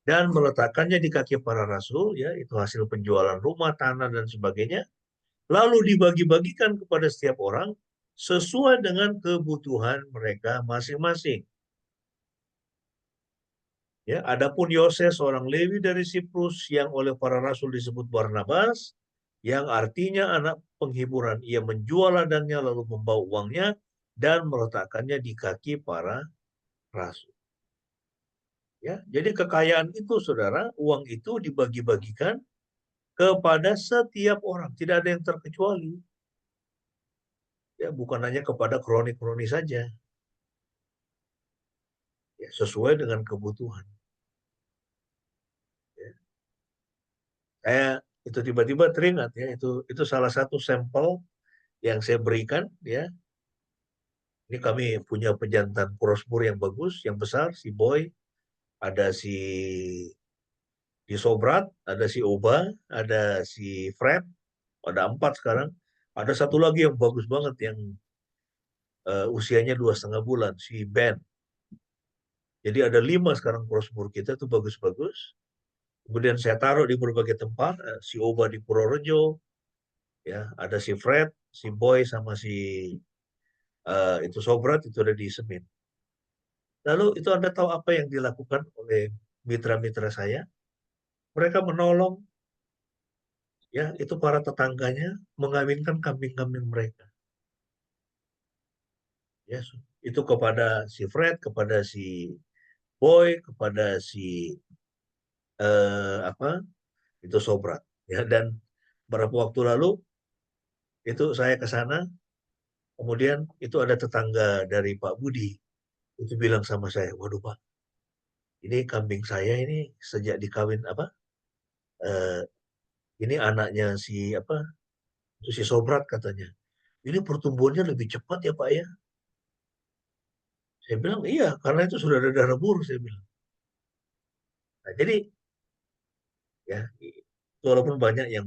Speaker 3: Dan meletakkannya di kaki para rasul, ya, itu hasil penjualan rumah, tanah dan sebagainya, lalu dibagi-bagikan kepada setiap orang sesuai dengan kebutuhan mereka masing-masing. Ya, adapun Yoses seorang Lewi dari Siprus yang oleh para rasul disebut Barnabas, yang artinya anak penghiburan, ia menjual ladangnya lalu membawa uangnya dan meletakkannya di kaki para rasul. Ya, jadi kekayaan itu, saudara, uang itu dibagi-bagikan kepada setiap orang, tidak ada yang terkecuali. Ya, bukan hanya kepada kroni-kroni saja. Ya, sesuai dengan kebutuhan. Ya. Saya itu tiba-tiba teringat ya, itu salah satu sampel yang saya berikan ya. Ini kami punya pejantan prosbur yang bagus, yang besar, si Boy, ada si Sobrat, ada si Oba, ada si Fred, ada 4 sekarang. Ada satu lagi yang bagus banget yang usianya 2,5 bulan, si Ben. Jadi ada 5 sekarang prosbur kita tuh bagus-bagus. Kemudian saya taruh di berbagai tempat, si Oba di Purworejo, ya, ada si Fred, si Boy sama si itu Sobrat itu ada di Semin. Lalu itu Anda tahu apa yang dilakukan oleh mitra-mitra saya? Mereka menolong ya itu para tetangganya mengawinkan kambing-kambing mereka. Ya, itu kepada si Fred, kepada si Boy, kepada si apa itu Sobrat. Ya, dan beberapa waktu lalu itu saya ke sana, kemudian itu ada tetangga dari Pak Budi itu bilang sama saya, waduh Pak, ini kambing saya ini sejak dikawin apa, eh, ini anaknya si apa, itu si Sobrat katanya. Ini pertumbuhannya lebih cepat ya Pak ya. Saya bilang iya, karena itu sudah ada darah buruk saya bilang. Nah, jadi ya walaupun banyak yang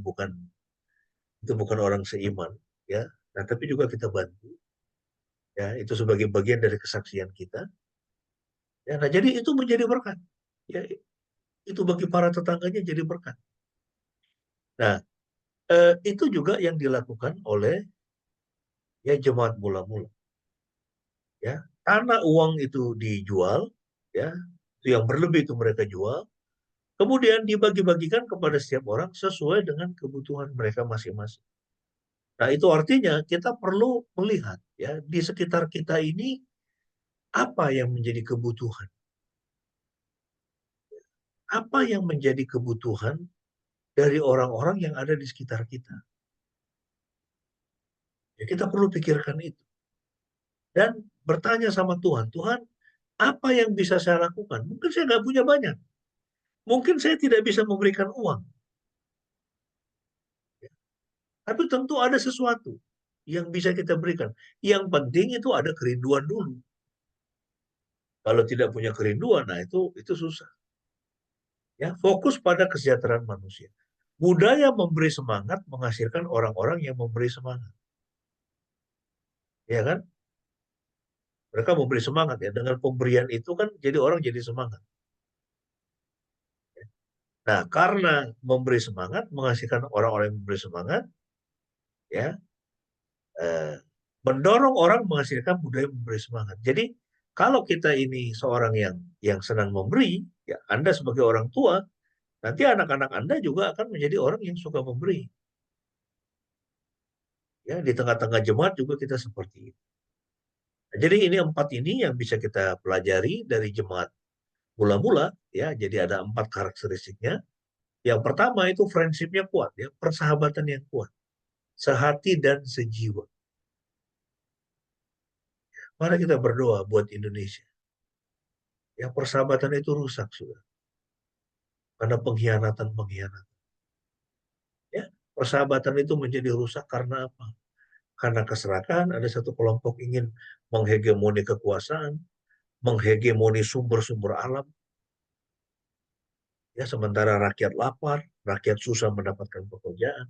Speaker 3: itu bukan orang seiman ya, nah tapi juga kita bantu ya, itu sebagai bagian dari kesaksian kita ya. Nah jadi itu menjadi berkat ya, itu bagi para tetangganya jadi berkat. Nah itu juga yang dilakukan oleh ya jemaat mula-mula ya. Tanah uang itu dijual ya, itu yang berlebih itu mereka jual, kemudian dibagi-bagikan kepada setiap orang sesuai dengan kebutuhan mereka masing-masing. Nah, itu artinya kita perlu melihat ya di sekitar kita ini apa yang menjadi kebutuhan. Apa yang menjadi kebutuhan dari orang-orang yang ada di sekitar kita. Ya, kita perlu pikirkan itu. Dan bertanya sama Tuhan, Tuhan, apa yang bisa saya lakukan? Mungkin saya nggak punya banyak. Mungkin saya tidak bisa memberikan uang. Ya. Tapi tentu ada sesuatu yang bisa kita berikan. Yang penting itu ada kerinduan dulu. Kalau tidak punya kerinduan, nah itu susah. Ya, fokus pada kesejahteraan manusia. Budaya memberi semangat menghasilkan orang-orang yang memberi semangat. Ya kan? Mereka memberi semangat ya. Dengan pemberian itu kan jadi orang jadi semangat. Nah, karena memberi semangat menghasilkan orang-orang yang memberi semangat, ya, eh, mendorong orang menghasilkan budaya memberi semangat. Jadi kalau kita ini seorang yang senang memberi, ya Anda sebagai orang tua, nanti anak-anak Anda juga akan menjadi orang yang suka memberi. Ya, di tengah-tengah jemaat juga kita seperti itu. Nah, jadi ini 4 ini yang bisa kita pelajari dari jemaat mula-mula, ya. Jadi ada 4 karakteristiknya. Yang pertama itu friendship-nya kuat, ya, persahabatan yang kuat, sehati dan sejiwa. Mari kita berdoa buat Indonesia. Yang persahabatan itu rusak sudah, karena pengkhianatan-pengkhianatan. Ya, persahabatan itu menjadi rusak karena apa? Karena keserakahan, ada satu kelompok ingin menghegemoni kekuasaan, menghegemoni sumber-sumber alam, ya sementara rakyat lapar, rakyat susah mendapatkan pekerjaan.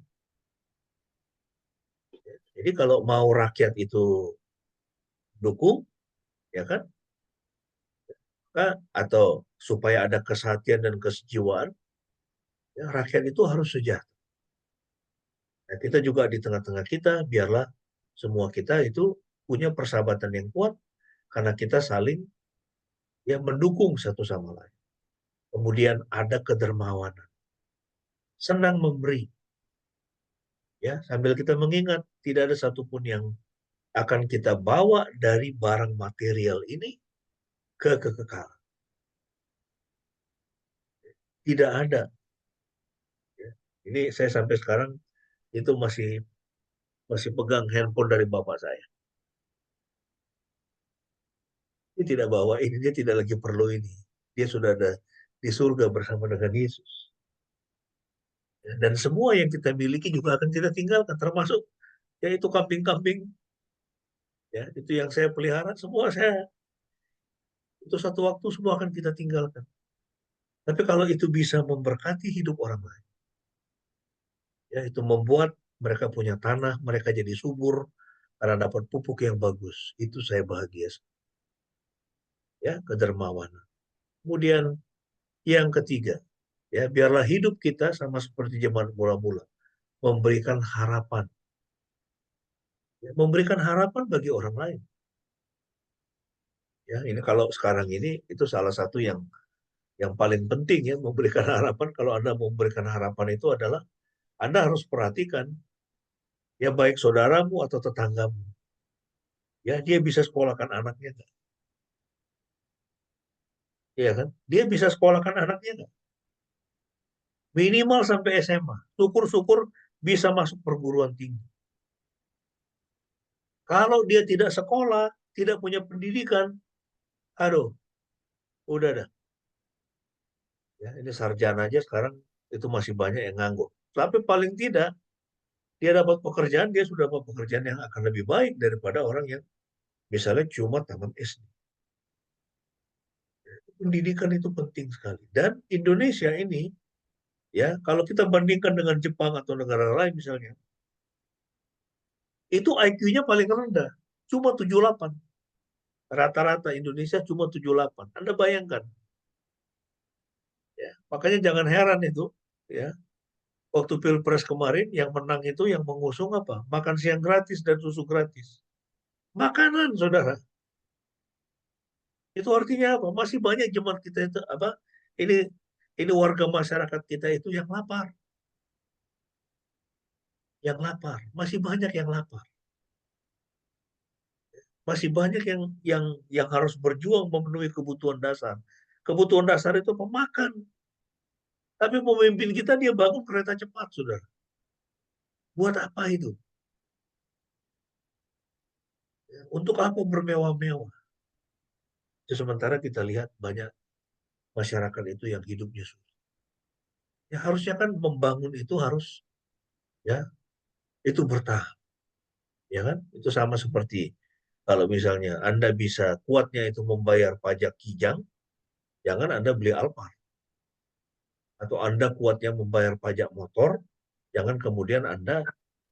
Speaker 3: Jadi kalau mau rakyat itu dukung, ya kan, atau supaya ada kesehatan dan kesejiwaan, ya rakyat itu harus sejahtera. Nah, kita juga di tengah-tengah kita, biarlah semua kita itu punya persahabatan yang kuat, karena kita saling ya mendukung satu sama lain. Kemudian ada kedermawanan, senang memberi, ya sambil kita mengingat tidak ada satupun yang akan kita bawa dari barang material ini ke kekekalan. Tidak ada. Ya. Ini saya sampai sekarang itu masih pegang handphone dari bapak saya. Dia tidak bawa ini, dia tidak lagi perlu ini. Dia sudah ada di surga bersama dengan Yesus. Ya, dan semua yang kita miliki juga akan kita tinggalkan, termasuk yaitu kambing-kambing, ya itu yang saya pelihara, semua saya itu satu waktu semua akan kita tinggalkan. Tapi kalau itu bisa memberkati hidup orang lain, ya itu membuat mereka punya tanah, mereka jadi subur karena dapat pupuk yang bagus. Itu saya bahagia. Ya, kedermawanan. Kemudian yang ketiga, ya biarlah hidup kita sama seperti zaman mula-mula, memberikan harapan. Ya, memberikan harapan bagi orang lain. Ya, ini kalau sekarang ini itu salah satu yang paling penting ya, memberikan harapan. Kalau Anda memberikan harapan itu adalah Anda harus perhatikan, ya baik saudaramu atau tetanggamu, ya dia bisa sekolahkan anaknya nggak? Iya kan? Dia bisa sekolahkan anaknya nggak? Minimal sampai SMA. Syukur-syukur bisa masuk perguruan tinggi. Kalau dia tidak sekolah, tidak punya pendidikan, aduh, udah dah. Ya, ini sarjana aja sekarang itu masih banyak yang nganggur. Tapi paling tidak dia dapat pekerjaan, dia sudah dapat pekerjaan yang akan lebih baik daripada orang yang misalnya cuma tamat SD. Pendidikan itu penting sekali. Dan Indonesia ini, ya kalau kita bandingkan dengan Jepang atau negara lain misalnya, itu IQ-nya paling rendah, cuma 78. Rata-rata Indonesia cuma 78. Anda bayangkan. Ya, makanya jangan heran itu, ya. Waktu Pilpres kemarin yang menang itu yang mengusung apa? Makan siang gratis dan susu gratis. Makanan, saudara. Itu artinya apa? Masih banyak jemaat kita itu apa? Ini ini warga masyarakat kita itu yang lapar. Yang lapar, masih banyak yang lapar. Masih banyak yang harus berjuang memenuhi kebutuhan dasar. Kebutuhan dasar itu pemakan. Tapi pemimpin kita dia bangun kereta cepat, saudara. Buat apa itu? Untuk apa bermewah-mewah? Sementara kita lihat banyak masyarakat itu yang hidupnya susah. Ya harusnya kan membangun itu harus ya itu bertahap, ya kan? Itu sama seperti kalau misalnya Anda bisa kuatnya itu membayar pajak Kijang, jangan Anda beli Alphard. Atau Anda kuatnya membayar pajak motor, jangan kemudian Anda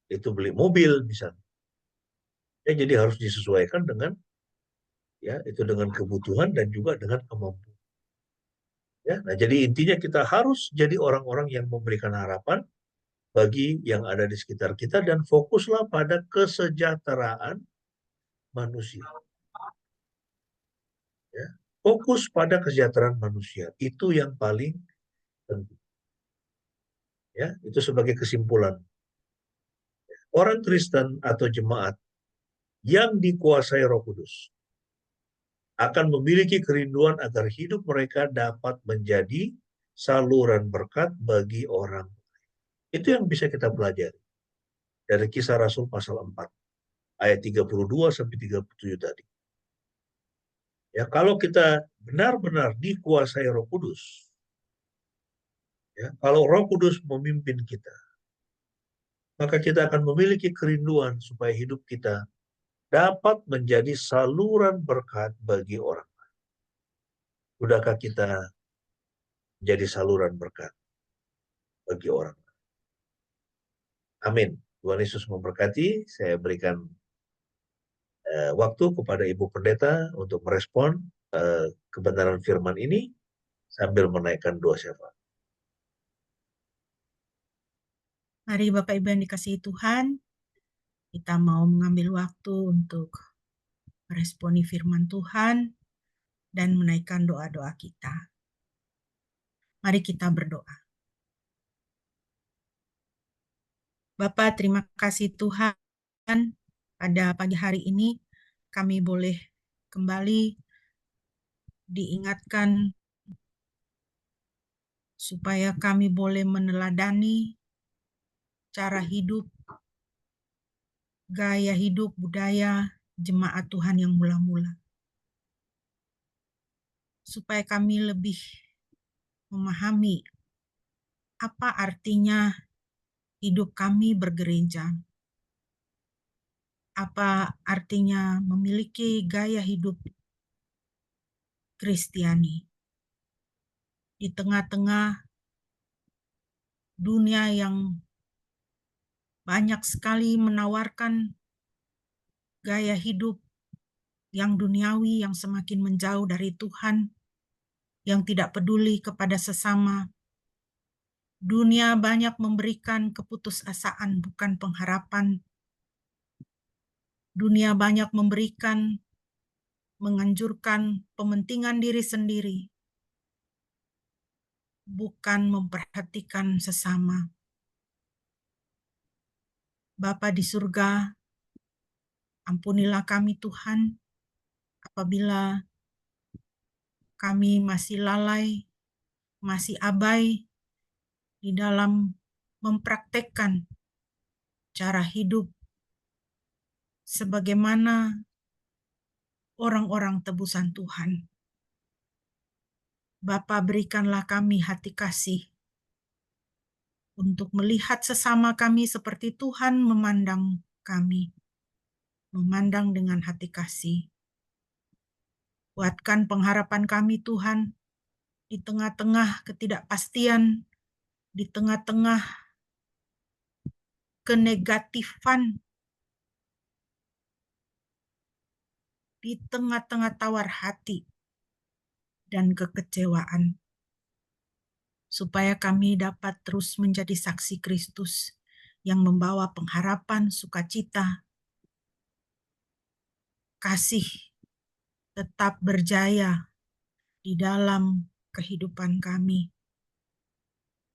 Speaker 3: itu beli mobil misalnya. Ya, jadi harus disesuaikan dengan ya itu dengan kebutuhan dan juga dengan kemampuan. Ya, nah jadi intinya kita harus jadi orang-orang yang memberikan harapan bagi yang ada di sekitar kita dan fokuslah pada kesejahteraan manusia. Ya. Fokus pada kesejahteraan manusia itu yang paling penting. Ya, itu sebagai kesimpulan. Orang Kristen atau jemaat yang dikuasai Roh Kudus akan memiliki kerinduan agar hidup mereka dapat menjadi saluran berkat bagi orang. Itu yang bisa kita pelajari dari Kisah Rasul pasal 4 ayat 32 sampai 37 tadi. Ya, kalau kita benar-benar dikuasai Roh Kudus, ya, kalau Roh Kudus memimpin kita, maka kita akan memiliki kerinduan supaya hidup kita dapat menjadi saluran berkat bagi orang. Sudahkah kita menjadi saluran berkat bagi orang? Amin. Tuhan Yesus memberkati. Saya berikan waktu kepada Ibu Pendeta untuk merespon kebenaran firman ini sambil menaikkan doa syafaat.
Speaker 1: Mari Bapak Ibu yang dikasihi Tuhan, kita mau mengambil waktu untuk meresponi firman Tuhan dan menaikkan doa-doa kita. Mari kita berdoa. Bapak, terima kasih Tuhan, pada pagi hari ini kami boleh kembali diingatkan supaya kami boleh meneladani cara hidup, gaya hidup, budaya jemaat Tuhan yang mula-mula. Supaya kami lebih memahami apa artinya hidup kami bergereja. Apa artinya memiliki gaya hidup Kristiani di tengah-tengah dunia yang banyak sekali menawarkan gaya hidup yang duniawi, yang semakin menjauh dari Tuhan, yang tidak peduli kepada sesama. Dunia banyak memberikan keputusasaan, bukan pengharapan. Dunia banyak memberikan, menganjurkan pementingan diri sendiri, bukan memperhatikan sesama. Bapa di surga, ampunilah kami Tuhan, apabila kami masih lalai, masih abai di dalam mempraktekkan cara hidup sebagaimana orang-orang tebusan Tuhan. Bapa, berikanlah kami hati kasih untuk melihat sesama kami seperti Tuhan memandang kami, memandang dengan hati kasih. Kuatkan pengharapan kami Tuhan di tengah-tengah ketidakpastian, di tengah-tengah kenegatifan, di tengah-tengah tawar hati dan kekecewaan, supaya kami dapat terus menjadi saksi Kristus yang membawa pengharapan, sukacita, kasih tetap berjaya di dalam kehidupan kami,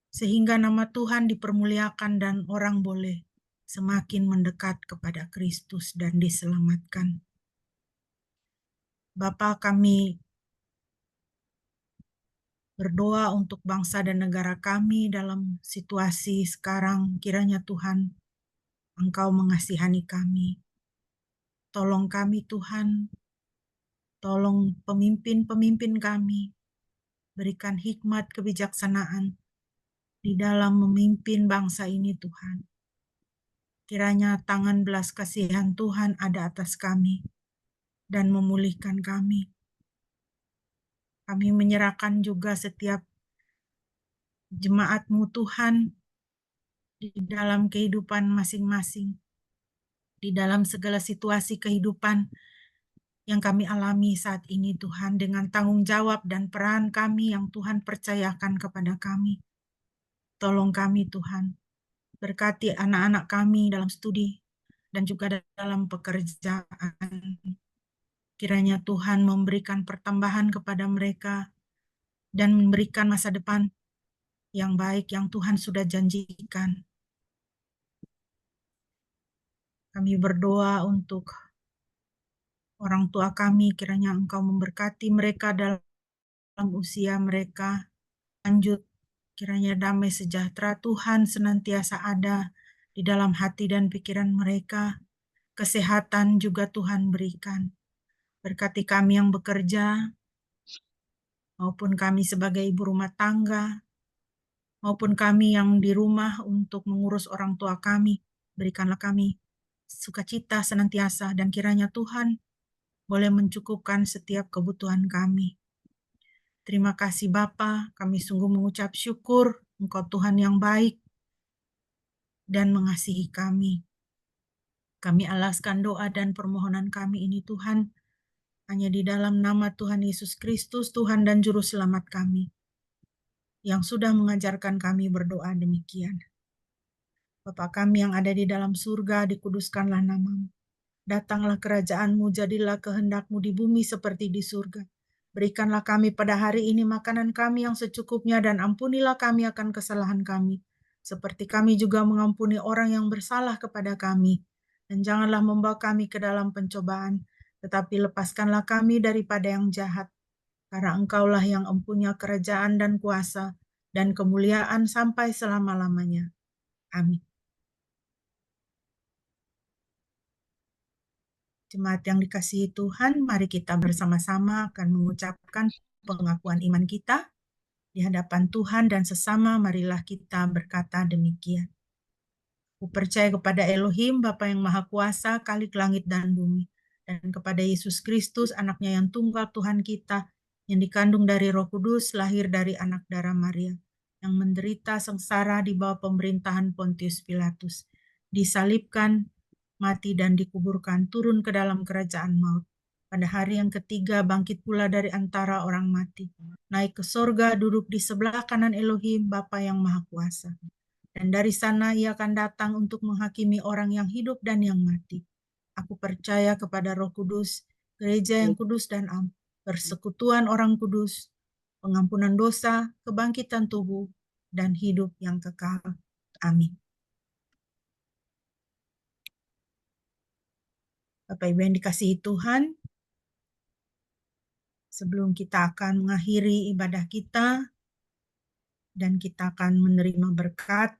Speaker 1: sehingga nama Tuhan dipermuliakan dan orang boleh semakin mendekat kepada Kristus dan diselamatkan. Bapa, kami berdoa untuk bangsa dan negara kami dalam situasi sekarang. Kiranya Tuhan, Engkau mengasihani kami. Tolong kami Tuhan, tolong pemimpin-pemimpin kami, berikan hikmat kebijaksanaan di dalam memimpin bangsa ini Tuhan. Kiranya tangan belas kasihan Tuhan ada atas kami dan memulihkan kami. Kami menyerahkan juga setiap jemaat-Mu Tuhan di dalam kehidupan masing-masing, di dalam segala situasi kehidupan yang kami alami saat ini Tuhan, dengan tanggung jawab dan peran kami yang Tuhan percayakan kepada kami. Tolong kami Tuhan, berkati anak-anak kami dalam studi dan juga dalam pekerjaan. Kiranya Tuhan memberikan pertambahan kepada mereka dan memberikan masa depan yang baik yang Tuhan sudah janjikan. Kami berdoa untuk orang tua kami, kiranya Engkau memberkati mereka dalam usia mereka lanjut. Kiranya damai sejahtera Tuhan senantiasa ada di dalam hati dan pikiran mereka. Kesehatan juga Tuhan berikan. Berkati kami yang bekerja, maupun kami sebagai ibu rumah tangga, maupun kami yang di rumah untuk mengurus orang tua kami. Berikanlah kami sukacita senantiasa, dan kiranya Tuhan boleh mencukupkan setiap kebutuhan kami. Terima kasih Bapa, kami sungguh mengucap syukur Engkau Tuhan yang baik dan mengasihi kami. Kami alaskan doa dan permohonan kami ini Tuhan, hanya di dalam nama Tuhan Yesus Kristus, Tuhan dan Juru Selamat kami, yang sudah mengajarkan kami berdoa demikian. Bapa kami yang ada di dalam surga, dikuduskanlah nama-Mu. Datanglah kerajaan-Mu, jadilah kehendak-Mu di bumi seperti di surga. Berikanlah kami pada hari ini makanan kami yang secukupnya, dan ampunilah kami akan kesalahan kami, seperti kami juga mengampuni orang yang bersalah kepada kami. Dan janganlah membawa kami ke dalam pencobaan, tetapi lepaskanlah kami daripada yang jahat. Karena Engkaulah yang empunya kerajaan dan kuasa dan kemuliaan sampai selama-lamanya. Amin. Jemaat yang dikasihi Tuhan, mari kita bersama-sama akan mengucapkan pengakuan iman kita di hadapan Tuhan dan sesama. Marilah kita berkata demikian. Aku percaya kepada Elohim, Bapa yang Maha Kuasa, Khalik langit dan bumi, dan kepada Yesus Kristus, anaknya yang tunggal Tuhan kita, yang dikandung dari Roh Kudus, lahir dari anak darah Maria, yang menderita sengsara di bawah pemerintahan Pontius Pilatus, disalibkan, mati dan dikuburkan, turun ke dalam kerajaan maut. Pada hari yang ketiga bangkit pula dari antara orang mati, naik ke sorga, duduk di sebelah kanan Elohim, Bapa yang Maha Kuasa. Dan dari sana Ia akan datang untuk menghakimi orang yang hidup dan yang mati. Aku percaya kepada Roh Kudus, gereja yang kudus dan am, persekutuan orang kudus, pengampunan dosa, kebangkitan tubuh, dan hidup yang kekal. Amin. Bapak Ibu yang dikasihi Tuhan, sebelum kita akan mengakhiri ibadah kita dan kita akan menerima berkat,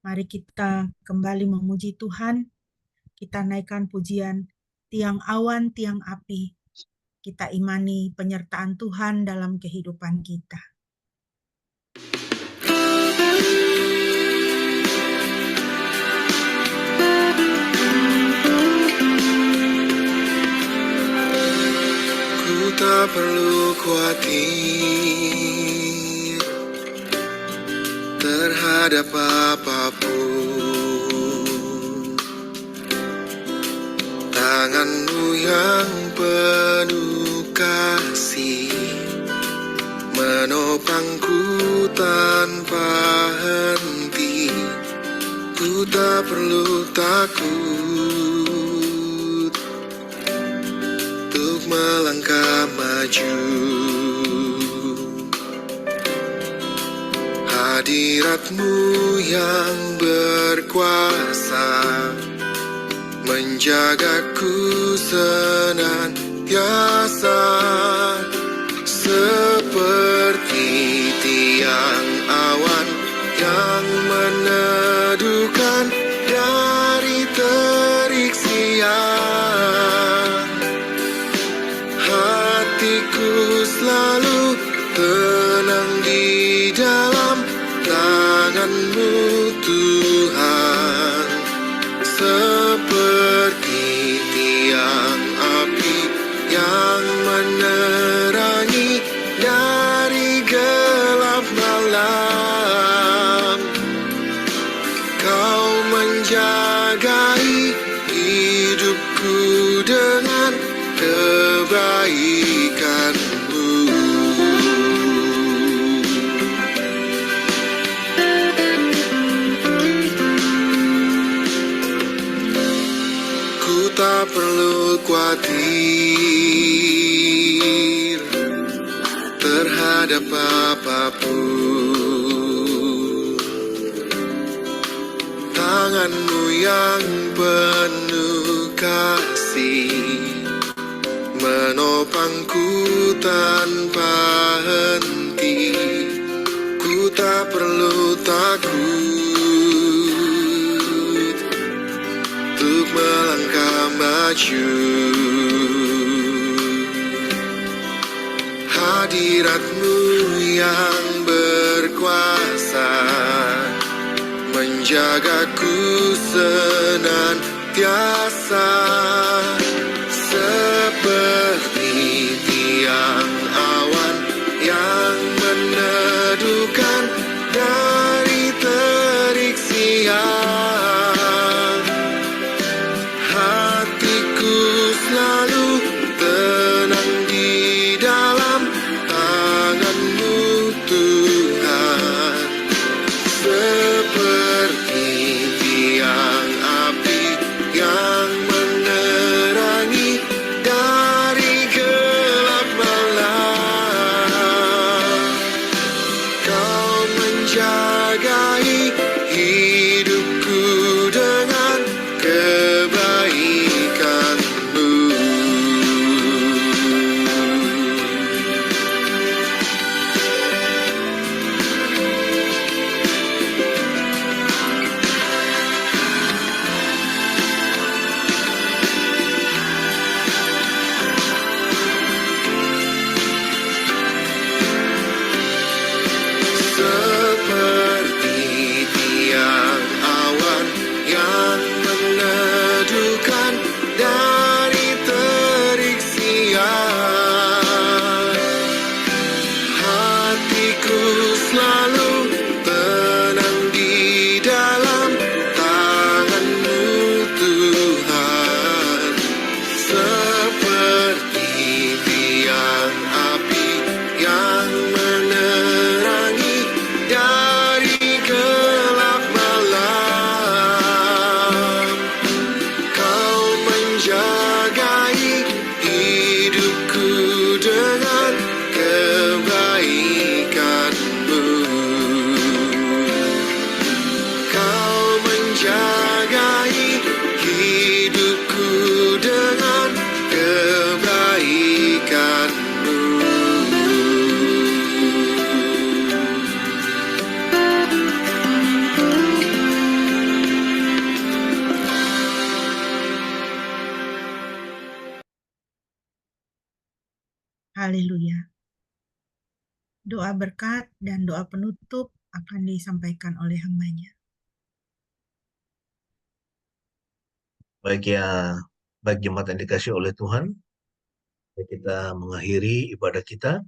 Speaker 1: mari kita kembali memuji Tuhan. Kita naikkan pujian tiang awan, tiang api. Kita imani penyertaan Tuhan dalam kehidupan kita.
Speaker 2: Ku tak perlu khawatir terhadap apapun. Tangan-Mu yang penuh kasih menopangku tanpa henti. Ku tak perlu takut untuk melangkah maju. Hadirat-Mu yang berkuasa menjagaku senantiasa, seperti tiang awan yang meneduhkan dari terik siang. Hatiku selalu tenang di dalam tangan-Mu Tuhan, seperti tiang api yang menerangi dari gelap malam. Kau menjagai hidupku dengan kebaikan-Mu. Ku tak perlu khawatir terhadap apapun. Tangan-Mu yang penuh kasih menopangku tanpa henti. Ku tak perlu takut untuk melangkah maju. Hadirat-Mu yang berkuasa menjagaku senantiasa, seperti tiang awan yang meneduhkan dari terik siang. Hatiku selalu tenang di dalam tangan-Mu Tuhan, seperti tiang api yang menerangi dari gelap malam. Kau menjagai hidupku dengan kebaikan-Mu.
Speaker 1: Haleluya. Doa berkat dan doa penutup akan disampaikan oleh hambanya.
Speaker 3: Baik jemaat yang dikasih oleh Tuhan, kita mengakhiri ibadah kita.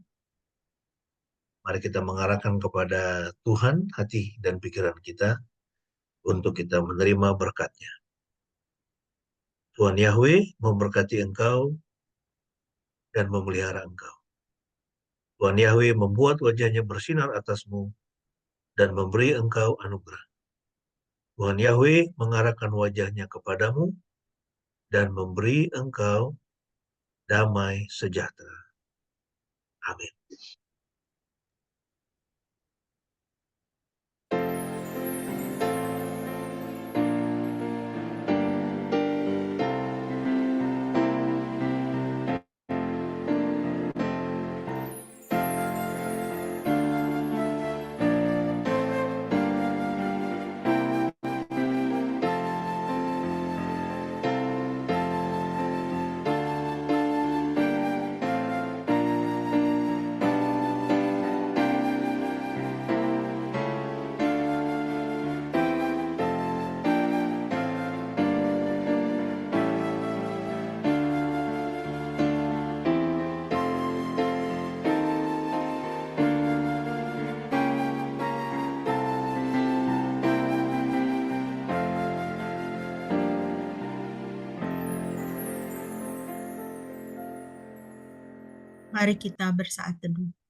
Speaker 3: Mari kita mengarahkan kepada Tuhan hati dan pikiran kita untuk kita menerima berkat-Nya. Tuhan Yahweh memberkati engkau dan memelihara engkau. Tuhan Yahweh membuat wajah-Nya bersinar atasmu dan memberi engkau anugerah. Tuhan Yahweh mengarahkan wajah-Nya kepadamu dan memberi engkau damai sejahtera. Amin.
Speaker 1: Mari kita bersaat teduh.